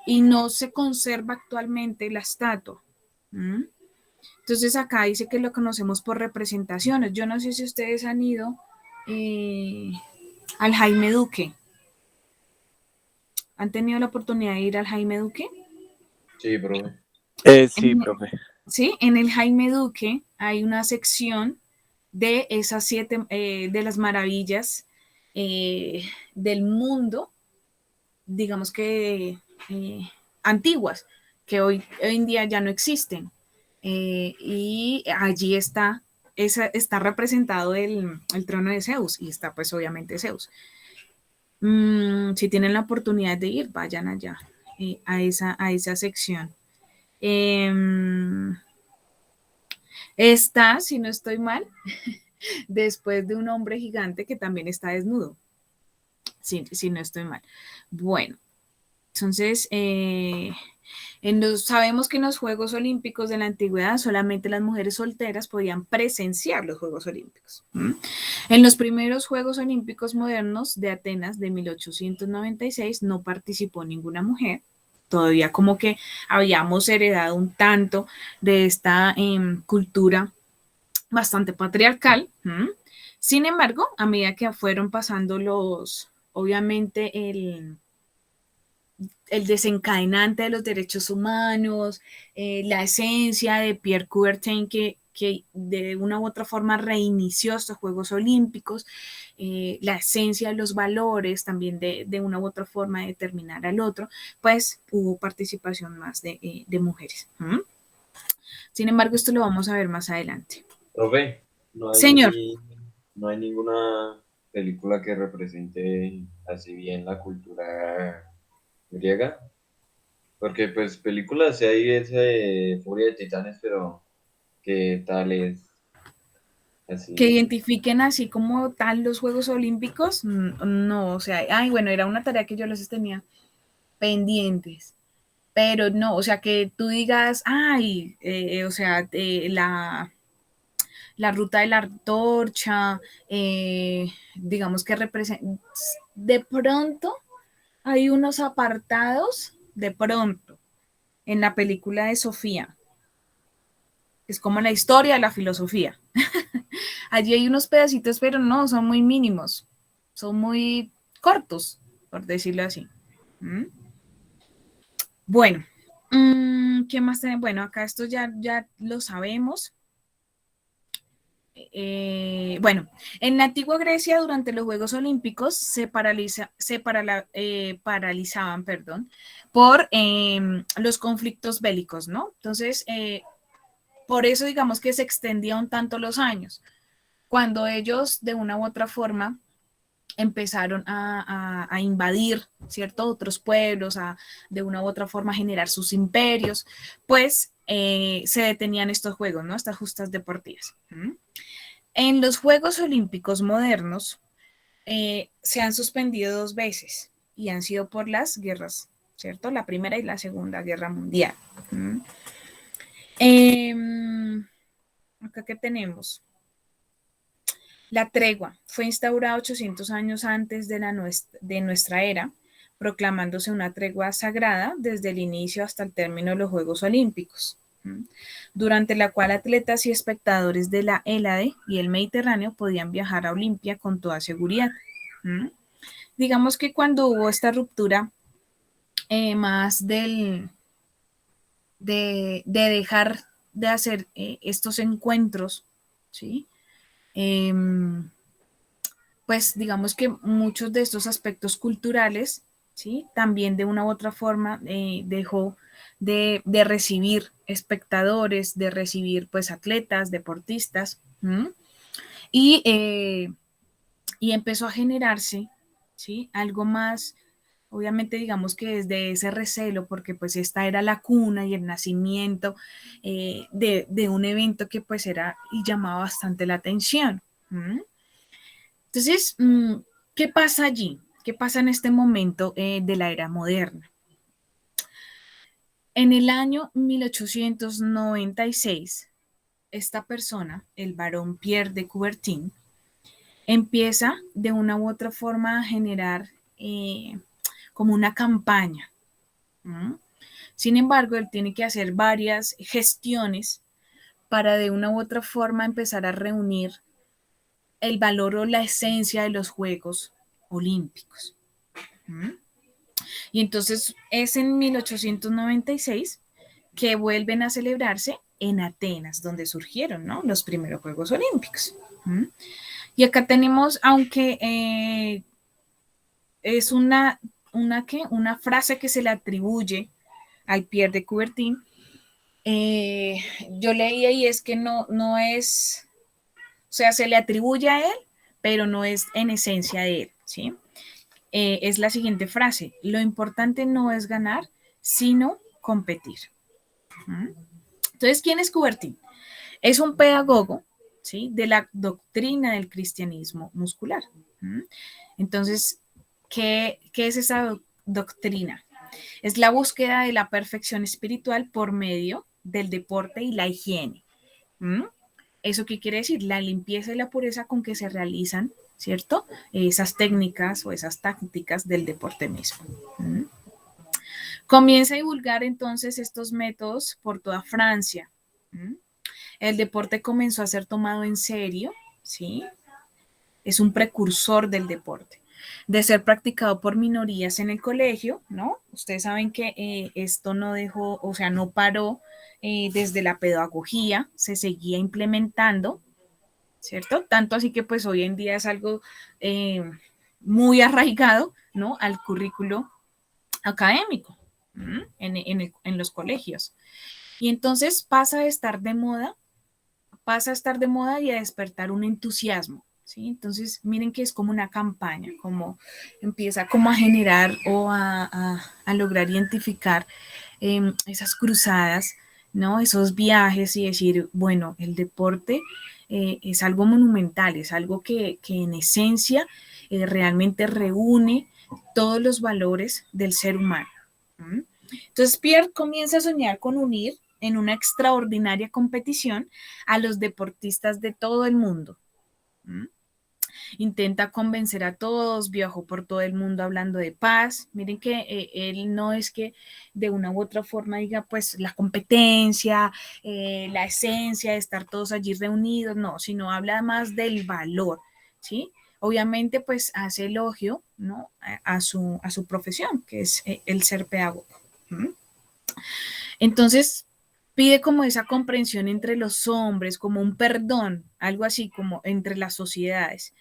no se conserva actualmente la estatua. Entonces acá dice que lo conocemos por representaciones. Yo no sé si ustedes han ido al Jaime Duque. ¿Han tenido la oportunidad de ir al Jaime Duque? Sí, profe. Sí, profe. Sí, en el Jaime Duque hay una sección de esas 7, de las maravillas del mundo, digamos que antiguas, que hoy en día ya no existen. Y allí está representado el trono de Zeus y está pues obviamente Zeus. Si tienen la oportunidad de ir, vayan allá a esa sección. Está, si no estoy mal, después de un hombre gigante que también está desnudo. Si no estoy mal. Bueno, entonces, sabemos que en los Juegos Olímpicos de la antigüedad solamente las mujeres solteras podían presenciar los Juegos Olímpicos. En los primeros Juegos Olímpicos modernos de Atenas de 1896 no participó ninguna mujer. Todavía como que habíamos heredado un tanto de esta cultura bastante patriarcal. Sin embargo, a medida que fueron pasando obviamente el desencadenante de los derechos humanos, la esencia de Pierre Coubertin que de una u otra forma reinició estos Juegos Olímpicos, la esencia de los valores también de una u otra forma de determinar al otro, pues hubo participación más de mujeres. Sin embargo, esto lo vamos a ver más adelante. Profe, Señor. No hay ninguna película que represente así bien la cultura griega. Porque pues películas sí hay esa de Furia de Titanes, pero ¿qué tal es Que así? identifiquen así como tal los Juegos Olímpicos, no, o sea, ay, bueno, era una tarea que yo les tenía pendientes, pero no, o sea, que tú digas, ay, o sea, la ruta de la antorcha, digamos que representa, de pronto hay unos apartados, de pronto, en la película de Sofía, que es como la historia de la filosofía. Allí hay unos pedacitos, pero no, son muy mínimos, son muy cortos, por decirlo así. ¿Mm? Bueno, ¿qué más tenemos? Bueno, acá esto ya lo sabemos. Bueno, en la antigua Grecia, durante los Juegos Olímpicos, paralizaban, perdón, por los conflictos bélicos, ¿no? Entonces, por eso digamos que se extendía un tanto los años. Cuando ellos, de una u otra forma, empezaron a invadir, ¿cierto? Otros pueblos, de una u otra forma generar sus imperios, pues se detenían estos juegos, ¿no? Estas justas deportivas. ¿Mm? En los Juegos Olímpicos modernos se han suspendido 2 veces y han sido por las guerras, ¿cierto? La Primera y la Segunda Guerra Mundial. ¿Mm? Acá que tenemos. La tregua fue instaurada 800 años antes de nuestra era, proclamándose una tregua sagrada desde el inicio hasta el término de los Juegos Olímpicos, durante la cual atletas y espectadores de la Hélade y el Mediterráneo podían viajar a Olimpia con toda seguridad. Digamos que cuando hubo esta ruptura más de dejar de hacer estos encuentros, ¿sí? Pues digamos que muchos de estos aspectos culturales, ¿sí? También de una u otra forma dejó de recibir espectadores, de recibir pues atletas, deportistas, y, eh, y empezó a generarse, ¿sí? Algo más, obviamente digamos que desde ese recelo, porque pues esta era la cuna y el nacimiento de un evento que pues era y llamaba bastante la atención. Entonces, ¿qué pasa allí? ¿Qué pasa en este momento de la era moderna? En el año 1896, esta persona, el barón Pierre de Coubertin, empieza de una u otra forma a generar como una campaña. Sin embargo, él tiene que hacer varias gestiones para de una u otra forma empezar a reunir el valor o la esencia de los Juegos Olímpicos. Y entonces es en 1896 que vuelven a celebrarse en Atenas, donde surgieron, ¿no?, los primeros Juegos Olímpicos. Y acá tenemos, aunque es una frase que se le atribuye al Pierre de Coubertin, yo leí y es que no es, o sea, se le atribuye a él, pero no es en esencia de él, ¿sí? Es la siguiente frase: lo importante no es ganar, sino competir. Entonces, ¿quién es Coubertin? Es un pedagogo, ¿sí?, de la doctrina del cristianismo muscular. Entonces, ¿qué es esa doctrina? Es la búsqueda de la perfección espiritual por medio del deporte y la higiene. ¿Eso qué quiere decir? La limpieza y la pureza con que se realizan, ¿cierto?, esas técnicas o esas tácticas del deporte mismo. Comienza a divulgar entonces estos métodos por toda Francia. El deporte comenzó a ser tomado en serio, ¿sí? Es un precursor del deporte, de ser practicado por minorías en el colegio, ¿no? Ustedes saben que esto no dejó, o sea, no paró desde la pedagogía, se seguía implementando, ¿cierto? Tanto así que pues hoy en día es algo muy arraigado, ¿no?, al currículo académico en los colegios. Y entonces pasa a estar de moda y a despertar un entusiasmo, ¿sí? Entonces miren que es como una campaña, como empieza como a generar o a lograr identificar esas cruzadas, ¿no? Esos viajes y decir, bueno, el deporte es algo monumental, es algo que en esencia realmente reúne todos los valores del ser humano. ¿Mm? Entonces Pierre comienza a soñar con unir en una extraordinaria competición a los deportistas de todo el mundo. ¿Mm? Intenta convencer a todos, viajó por todo el mundo hablando de paz. Miren que él no es que de una u otra forma diga pues la competencia, la esencia de estar todos allí reunidos, no, sino habla más del valor, ¿sí? Obviamente pues hace elogio, ¿no? a su profesión, que es el ser pedagogo. ¿Mm? Entonces pide como esa comprensión entre los hombres, como un perdón, algo así como entre las sociedades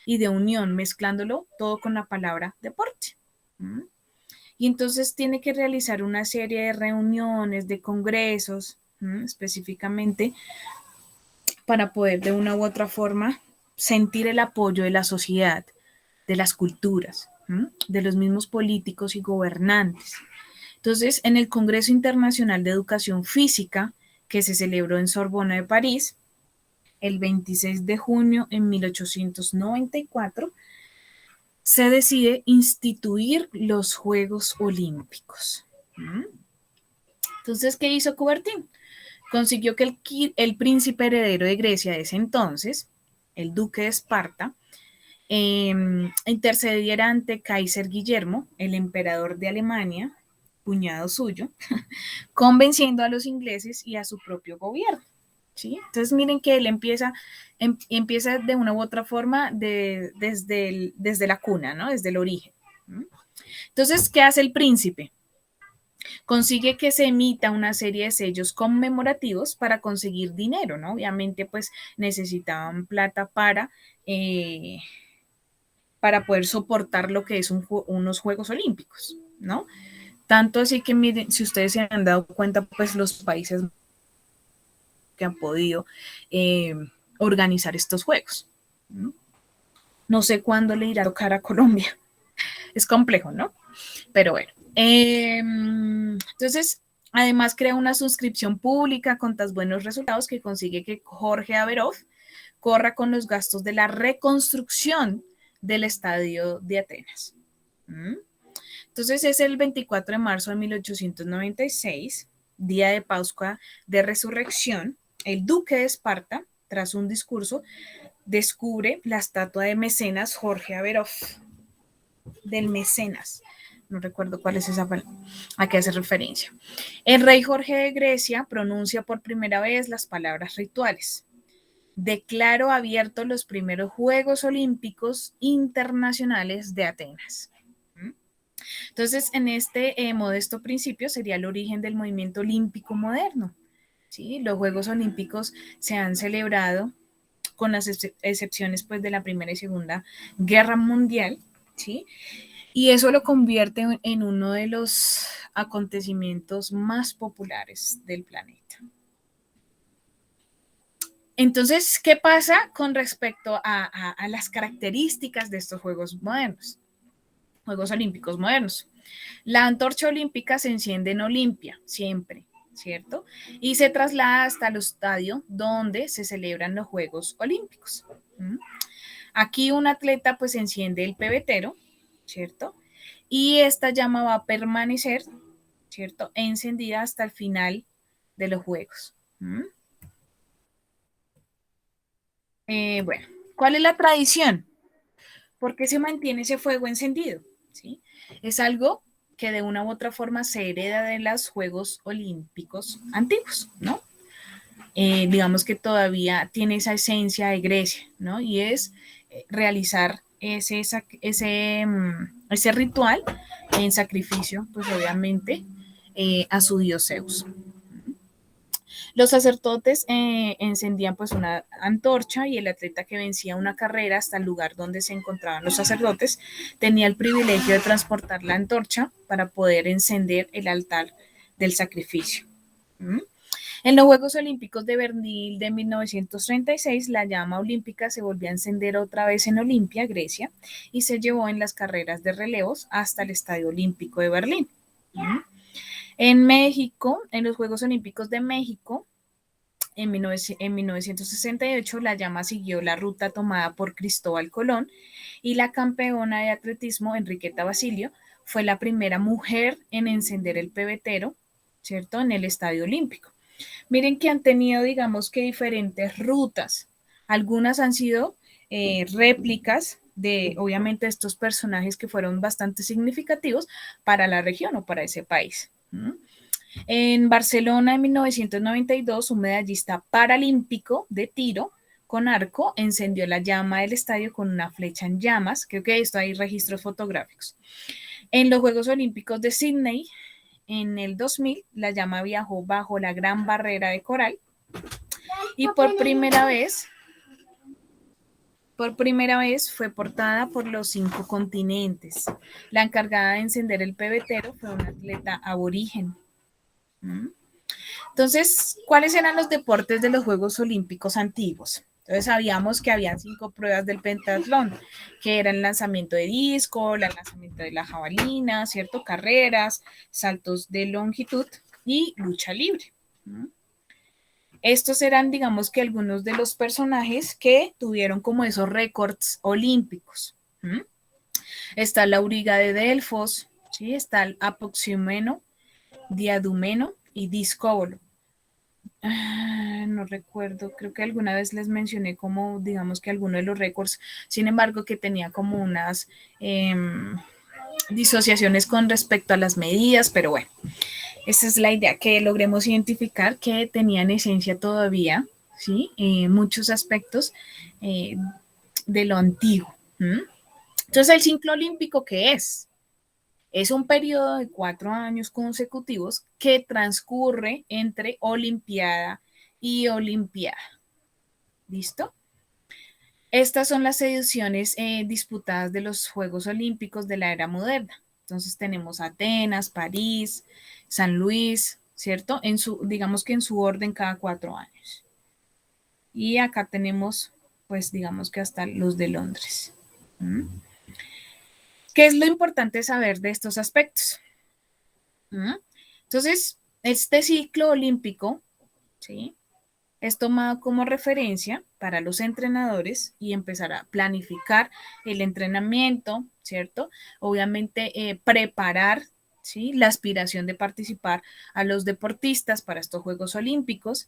y de unión, mezclándolo todo con la palabra deporte. ¿Mm? Y entonces tiene que realizar una serie de reuniones, de congresos, específicamente para poder de una u otra forma sentir el apoyo de la sociedad, de las culturas, de los mismos políticos y gobernantes. Entonces, en el Congreso Internacional de Educación Física, que se celebró en Sorbona de París, el 26 de junio en 1894, se decide instituir los Juegos Olímpicos. Entonces, ¿qué hizo Coubertin? Consiguió que el príncipe heredero de Grecia de ese entonces, el duque de Esparta, intercediera ante Kaiser Guillermo, el emperador de Alemania, cuñado suyo, convenciendo a los ingleses y a su propio gobierno. ¿Sí? Entonces miren que él empieza de una u otra forma desde la cuna, ¿no? Desde el origen. Entonces, ¿qué hace el príncipe? Consigue que se emita una serie de sellos conmemorativos para conseguir dinero, ¿no? Obviamente, pues necesitaban plata para poder soportar lo que es unos Juegos Olímpicos, ¿no? Tanto así que miren, si ustedes se han dado cuenta, pues los países que han podido organizar estos juegos. No sé cuándo le irá a tocar a Colombia. Es complejo, ¿no? Pero bueno. Entonces, además crea una suscripción pública con tan buenos resultados que consigue que Jorge Averov corra con los gastos de la reconstrucción del estadio de Atenas. Entonces es el 24 de marzo de 1896, día de Pascua de Resurrección, el duque de Esparta, tras un discurso, descubre la estatua de Mecenas Jorge Averov, del Mecenas. No recuerdo cuál es esa palabra, a qué hace referencia. El rey Jorge de Grecia pronuncia por primera vez las palabras rituales. Declaro abiertos los primeros Juegos Olímpicos Internacionales de Atenas. Entonces, en este modesto principio sería el origen del movimiento olímpico moderno. ¿Sí? Los Juegos Olímpicos se han celebrado con las excepciones pues, de la Primera y Segunda Guerra Mundial, ¿sí? Y eso lo convierte en uno de los acontecimientos más populares del planeta. Entonces, ¿qué pasa con respecto a las características de estos Juegos modernos? Juegos Olímpicos modernos. La antorcha olímpica se enciende en Olimpia, siempre, ¿cierto? Y se traslada hasta el estadio donde se celebran los Juegos Olímpicos. Aquí un atleta pues enciende el pebetero, ¿cierto? Y esta llama va a permanecer, ¿cierto? Encendida hasta el final de los Juegos. Bueno, ¿cuál es la tradición? ¿Por qué se mantiene ese fuego encendido? ¿Sí? Es algo que de una u otra forma se hereda de los Juegos Olímpicos antiguos, ¿no? Digamos que todavía tiene esa esencia de Grecia, ¿no? Y es realizar ese ritual en sacrificio, pues obviamente, a su dios Zeus. Los sacerdotes encendían pues una antorcha y el atleta que vencía una carrera hasta el lugar donde se encontraban los sacerdotes tenía el privilegio de transportar la antorcha para poder encender el altar del sacrificio. En los Juegos Olímpicos de Berlín de 1936, la llama olímpica se volvió a encender otra vez en Olimpia, Grecia, y se llevó en las carreras de relevos hasta el Estadio Olímpico de Berlín. En México, en los Juegos Olímpicos de México, en 1968, la llama siguió la ruta tomada por Cristóbal Colón y la campeona de atletismo, Enriqueta Basilio, fue la primera mujer en encender el pebetero, ¿cierto?, en el Estadio Olímpico. Miren que han tenido, digamos que diferentes rutas. Algunas han sido réplicas de, obviamente, estos personajes que fueron bastante significativos para la región o para ese país. En Barcelona, en 1992, un medallista paralímpico de tiro con arco encendió la llama del estadio con una flecha en llamas. Creo que esto hay registros fotográficos. En los Juegos Olímpicos de Sydney, en el 2000, la llama viajó bajo la Gran Barrera de Coral y por primera vez fue portada por los 5 continentes. La encargada de encender el pebetero fue una atleta aborigen. Entonces, ¿cuáles eran los deportes de los Juegos Olímpicos antiguos? Entonces, sabíamos que había 5 pruebas del pentatlón, que eran lanzamiento de disco, el lanzamiento de la jabalina, ¿cierto? Carreras, saltos de longitud y lucha libre. Estos eran, digamos que algunos de los personajes que tuvieron como esos récords olímpicos. Está la auriga de Delfos, ¿sí? Está el apoximeno, diadumeno y discóbolo. No recuerdo, creo que alguna vez les mencioné como, digamos que alguno de los récords, sin embargo, que tenía como unas disociaciones con respecto a las medidas, pero bueno, esa es la idea, que logremos identificar que tenían esencia todavía, ¿sí? Muchos aspectos de lo antiguo. Entonces, el ciclo olímpico, ¿qué es? Es un periodo de 4 años consecutivos que transcurre entre Olimpiada y Olimpiada. ¿Listo? Estas son las ediciones disputadas de los Juegos Olímpicos de la era moderna. Entonces tenemos Atenas, París, San Luis, ¿cierto? Digamos que en su orden cada 4 años. Y acá tenemos, pues digamos que hasta los de Londres. ¿Qué es lo importante saber de estos aspectos? Entonces, este ciclo olímpico, ¿sí?, es tomado como referencia para los entrenadores y empezar a planificar el entrenamiento, ¿cierto? Obviamente, preparar, ¿sí?, la aspiración de participar a los deportistas para estos Juegos Olímpicos.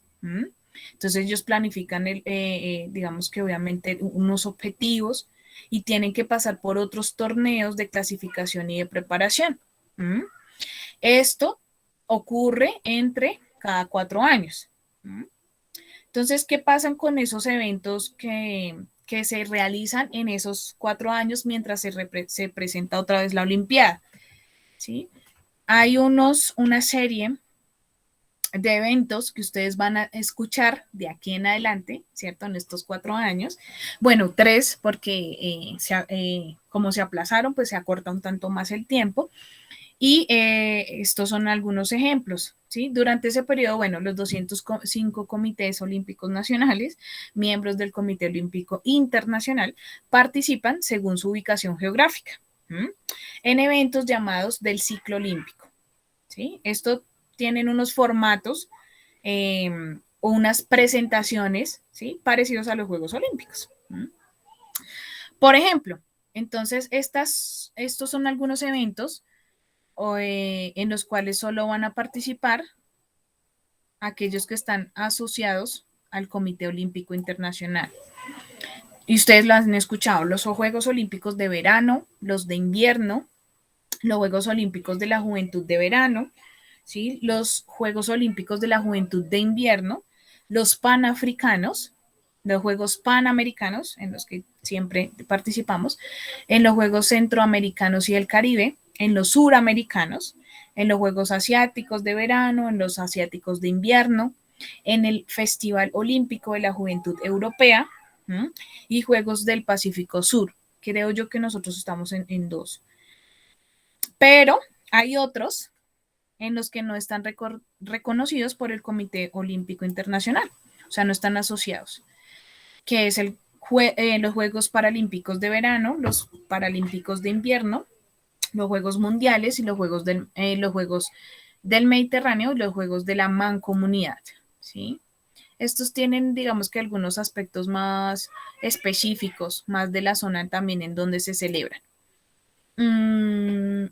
Entonces, ellos planifican, digamos que obviamente, unos objetivos y tienen que pasar por otros torneos de clasificación y de preparación. Esto ocurre entre cada 4 años. Entonces, ¿qué pasan con esos eventos que se realizan en esos 4 años mientras se presenta otra vez la Olimpiada? ¿Sí? Hay una serie de eventos que ustedes van a escuchar de aquí en adelante, ¿cierto? En estos 4 años. Bueno, 3, porque como se aplazaron, pues se acorta un tanto más el tiempo. Y estos son algunos ejemplos, ¿sí? Durante ese periodo, bueno, los 205 comités olímpicos nacionales, miembros del Comité Olímpico Internacional, participan según su ubicación geográfica, en eventos llamados del ciclo olímpico, ¿sí? Esto tienen unos formatos o unas presentaciones, ¿sí?, parecidos a los Juegos Olímpicos. Por ejemplo, entonces, estos son algunos eventos en los cuales solo van a participar aquellos que están asociados al Comité Olímpico Internacional. Y ustedes lo han escuchado, los Juegos Olímpicos de verano, los de invierno, los Juegos Olímpicos de la Juventud de verano, ¿sí?, los Juegos Olímpicos de la Juventud de invierno, los Panafricanos, los Juegos Panamericanos, en los que siempre participamos, en los Juegos Centroamericanos y el Caribe, en los Suramericanos, en los Juegos Asiáticos de verano, en los Asiáticos de invierno, en el Festival Olímpico de la Juventud Europea y Juegos del Pacífico Sur. Creo yo que nosotros estamos en 2. Pero hay otros en los que no están reconocidos por el Comité Olímpico Internacional, o sea, no están asociados, que es los Juegos Paralímpicos de verano, los Paralímpicos de invierno, los Juegos Mundiales y los Juegos del Mediterráneo y los Juegos de la Mancomunidad, ¿sí? Estos tienen, digamos que algunos aspectos más específicos, más de la zona también en donde se celebran.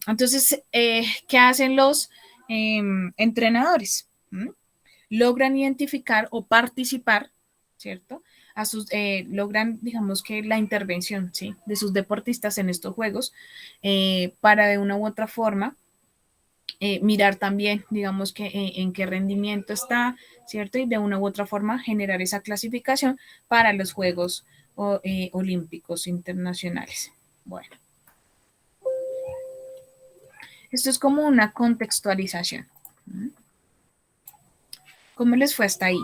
Entonces, ¿qué hacen los entrenadores? Logran identificar o participar, ¿cierto? Logran, digamos que la intervención, ¿sí? De sus deportistas en estos juegos para de una u otra forma mirar también, digamos que en qué rendimiento está, ¿cierto? Y de una u otra forma generar esa clasificación para los Juegos Olímpicos Internacionales. Bueno, esto es como una contextualización. ¿Cómo les fue hasta ahí?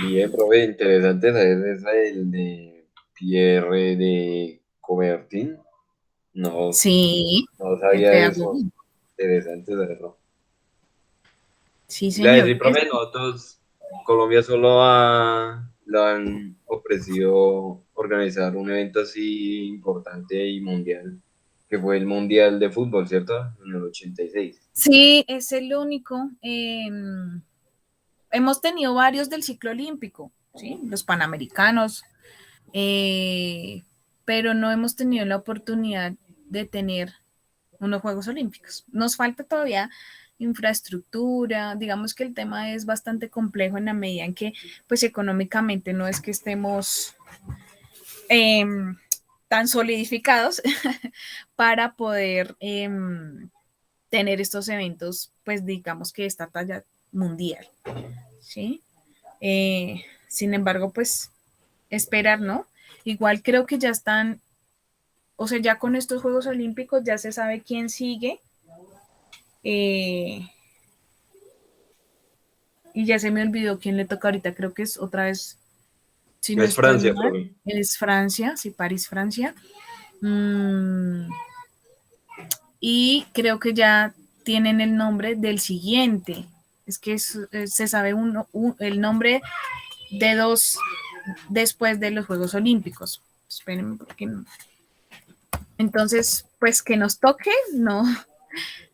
Bien, profe, interesante saber esa el de Pierre de Coubertin. No, Sí, no el sabía eso. pedagogía. Interesante saberlo. Sí, Le voy a decir, señor. profe, nosotros, Colombia solo le han ofrecido organizar un evento así importante y mundial, que fue el Mundial de Fútbol, ¿cierto? En el 86. Sí, es el único. Hemos tenido varios del ciclo olímpico, ¿sí? Los panamericanos, pero no hemos tenido la oportunidad de tener unos Juegos Olímpicos. Nos falta todavía infraestructura, digamos que el tema es bastante complejo en la medida en que, pues económicamente no es que estemos eh, tan solidificados para poder tener estos eventos, pues digamos que esta talla mundial, ¿sí? Sin embargo, pues esperar, ¿no? Igual creo que ya están, o sea, ya con estos Juegos Olímpicos ya se sabe quién sigue. Eh, y ya se me olvidó quién le toca ahorita, creo que es otra vez, si no Es estoy Francia, mal, profe. es Francia, sí, París, Francia. Mm, y creo que ya tienen el nombre del siguiente. Es que se sabe el nombre de dos después de los Juegos Olímpicos. Espérenme, porque no. Entonces, pues que nos toque, no.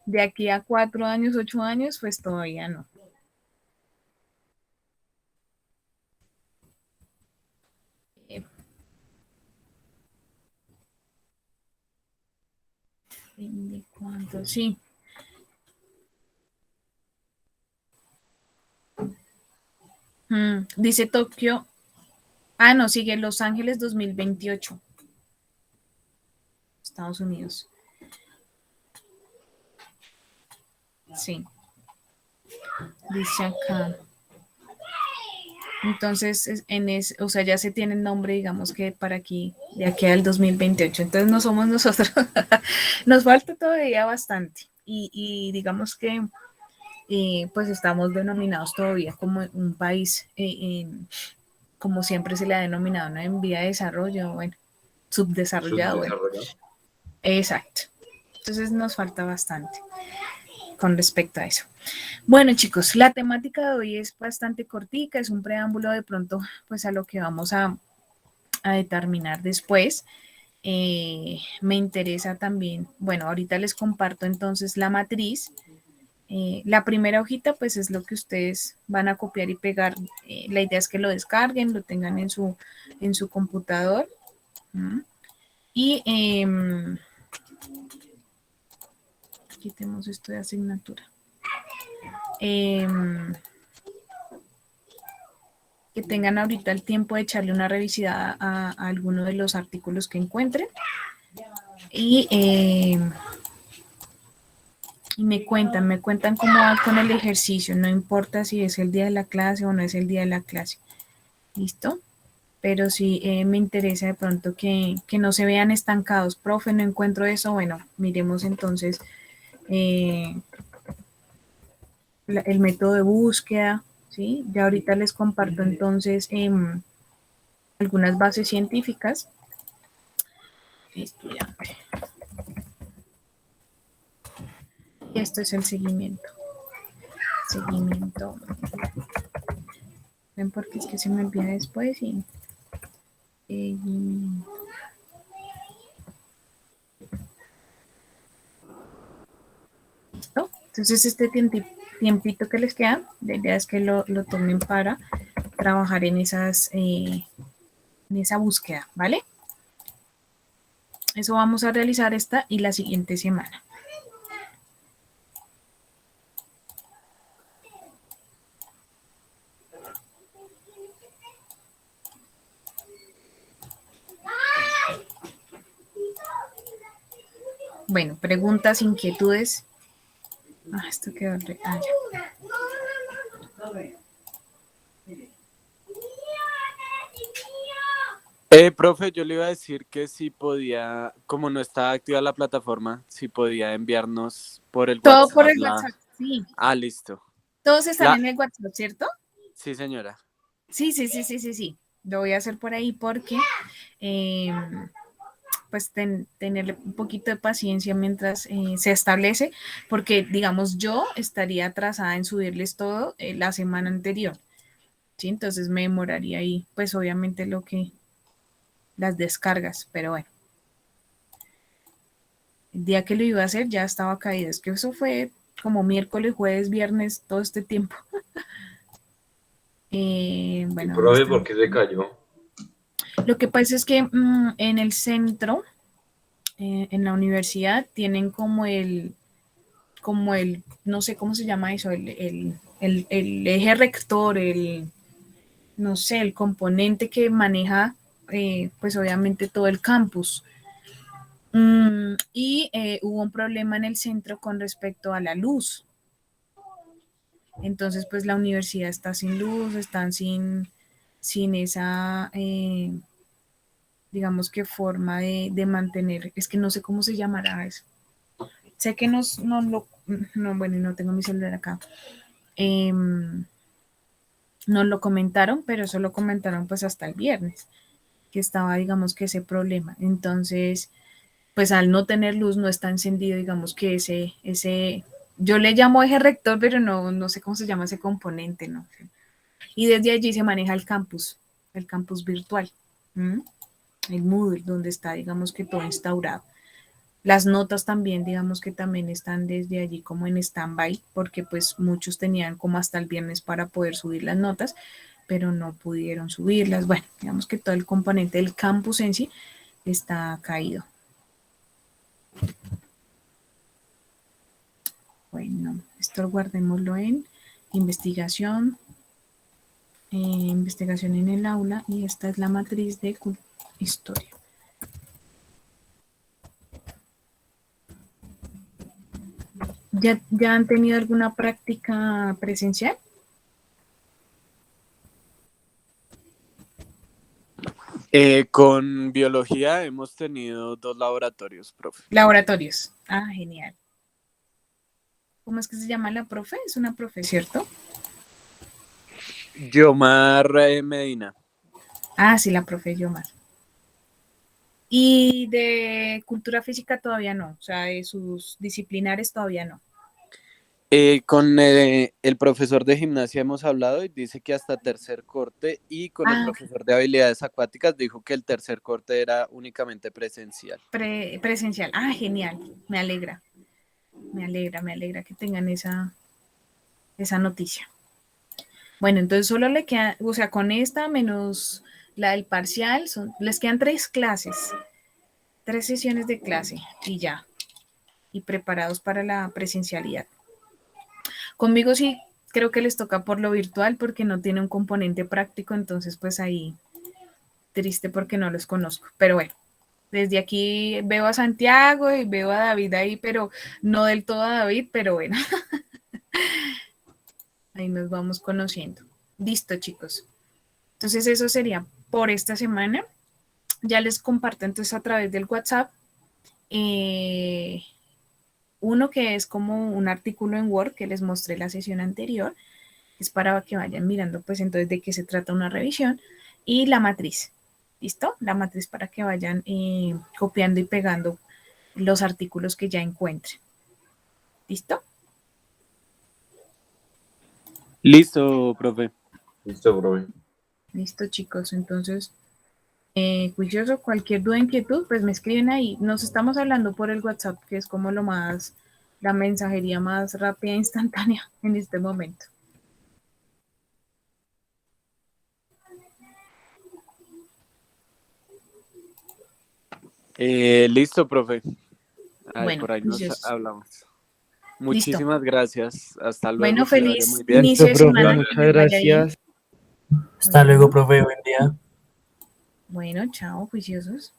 De aquí a 4 años, 8 años, pues todavía no. ¿De cuánto? Sí. Dice Tokio. Ah, no, sigue Los Ángeles 2028. Estados Unidos. Sí. Dice acá. Entonces, o sea, ya se tiene el nombre, digamos que para aquí, de aquí al 2028. Entonces, no somos nosotros. Nos falta todavía bastante. Y digamos que, pues, estamos denominados todavía como un país, como siempre se le ha denominado, ¿no? En vía de desarrollo, bueno, subdesarrollado, bueno. Subdesarrollado. Exacto. Entonces, nos falta bastante con respecto a eso. Bueno, chicos, la temática de hoy es bastante cortica, es un preámbulo de pronto pues a lo que vamos a determinar después. Me interesa también, bueno, ahorita les comparto entonces la matriz. La primera hojita pues es lo que ustedes van a copiar y pegar. La idea es que lo descarguen, lo tengan en su computador. Y quitemos esto de asignatura. Que tengan ahorita el tiempo de echarle una revisada a alguno de los artículos que encuentren y me cuentan cómo va con el ejercicio, no importa si es el día de la clase o no es el día de la clase, ¿listo? Pero sí me interesa de pronto que no se vean estancados, profe, no encuentro eso, bueno, miremos entonces el método de búsqueda, ¿sí? Ya ahorita les comparto entonces algunas bases científicas. Estudiante. Esto es el seguimiento. Seguimiento. Ven porque es que se me olvida después y ¿Listo? Entonces este tiempito que les queda, la idea es que lo tomen para trabajar en esa búsqueda, ¿vale? Eso vamos a realizar esta y la siguiente semana. Bueno, preguntas, inquietudes. Esto quedó ya. Profe, yo le iba a decir que si podía, como no estaba activa la plataforma, si podía enviarnos por el Todo por WhatsApp el WhatsApp, sí. listo. Todos están en el WhatsApp, ¿cierto? Sí, señora. Sí. Lo voy a hacer por ahí porque pues tenerle un poquito de paciencia mientras se establece, porque digamos yo estaría atrasada en subirles todo la semana anterior, ¿sí? Entonces me demoraría ahí, pues obviamente las descargas, pero bueno. El día que lo iba a hacer ya estaba caído, es que eso fue como miércoles, jueves, viernes, todo este tiempo. Bueno, ¿dónde Profe, está? ¿por qué se cayó? Lo que pasa es que en el centro, en la universidad, tienen como el, no sé cómo se llama eso, el eje rector, no sé, el componente que maneja, pues obviamente todo el campus. Y hubo un problema en el centro con respecto a la luz. Entonces, pues la universidad está sin luz, están sin esa, digamos que forma de mantener, es que no sé cómo se llamará eso. Sé que no, bueno, no tengo mi celular acá. Nos lo comentaron, pero eso lo comentaron pues hasta el viernes, que estaba, digamos que ese problema. Entonces, pues al no tener luz no está encendido, digamos que yo le llamo eje rector, pero no sé cómo se llama ese componente, ¿no? Y desde allí se maneja el campus virtual, ¿m? El Moodle, donde está, digamos que todo instaurado. Las notas también, digamos que también están desde allí como en stand-by, porque pues muchos tenían como hasta el viernes para poder subir las notas, pero no pudieron subirlas. Bueno, digamos que todo el componente del campus en sí está caído. Bueno, esto guardémoslo en investigación, investigación en el aula, y esta es la matriz de historia. ¿Ya han tenido alguna práctica presencial? Con biología hemos tenido 2 laboratorios, profe. Laboratorios. Genial. ¿Cómo es que se llama la profe? Es una profe, ¿cierto? Yomar Medina. Sí, la profe Yomar. Y de cultura física todavía no, o sea, de sus disciplinares todavía no. Con el profesor de gimnasia hemos hablado y dice que hasta tercer corte, y con el profesor de habilidades acuáticas dijo que el tercer corte era únicamente presencial. Presencial. Genial. Me alegra que tengan esa noticia. Bueno, entonces solo le queda, o sea, con esta menos la del parcial, les quedan 3 clases, 3 sesiones de clase y ya. Y preparados para la presencialidad. Conmigo sí creo que les toca por lo virtual porque no tiene un componente práctico, entonces pues ahí triste porque no los conozco. Pero bueno, desde aquí veo a Santiago y veo a David ahí, pero no del todo a David, pero bueno. Ahí nos vamos conociendo. Listo, chicos. Entonces eso sería por esta semana. Ya les comparto entonces a través del WhatsApp uno que es como un artículo en Word que les mostré la sesión anterior. Es para que vayan mirando pues entonces de qué se trata una revisión, y la matriz. ¿Listo? La matriz para que vayan copiando y pegando los artículos que ya encuentren. ¿Listo? Listo, profe. Listo, profe. Listo, chicos. Entonces, Juicioso, cualquier duda, inquietud, pues me escriben ahí. Nos estamos hablando por el WhatsApp, que es como la mensajería más rápida e instantánea en este momento. Listo, profe. Bueno, por ahí nos juiciosos. hablamos. Muchísimas gracias. Hasta luego. Bueno, que le vaya feliz muy bien. inicio de Listo, profe, semana. muchas que les vaya bien. gracias. Hasta luego, profe, buen día. Bueno, chao, juiciosos.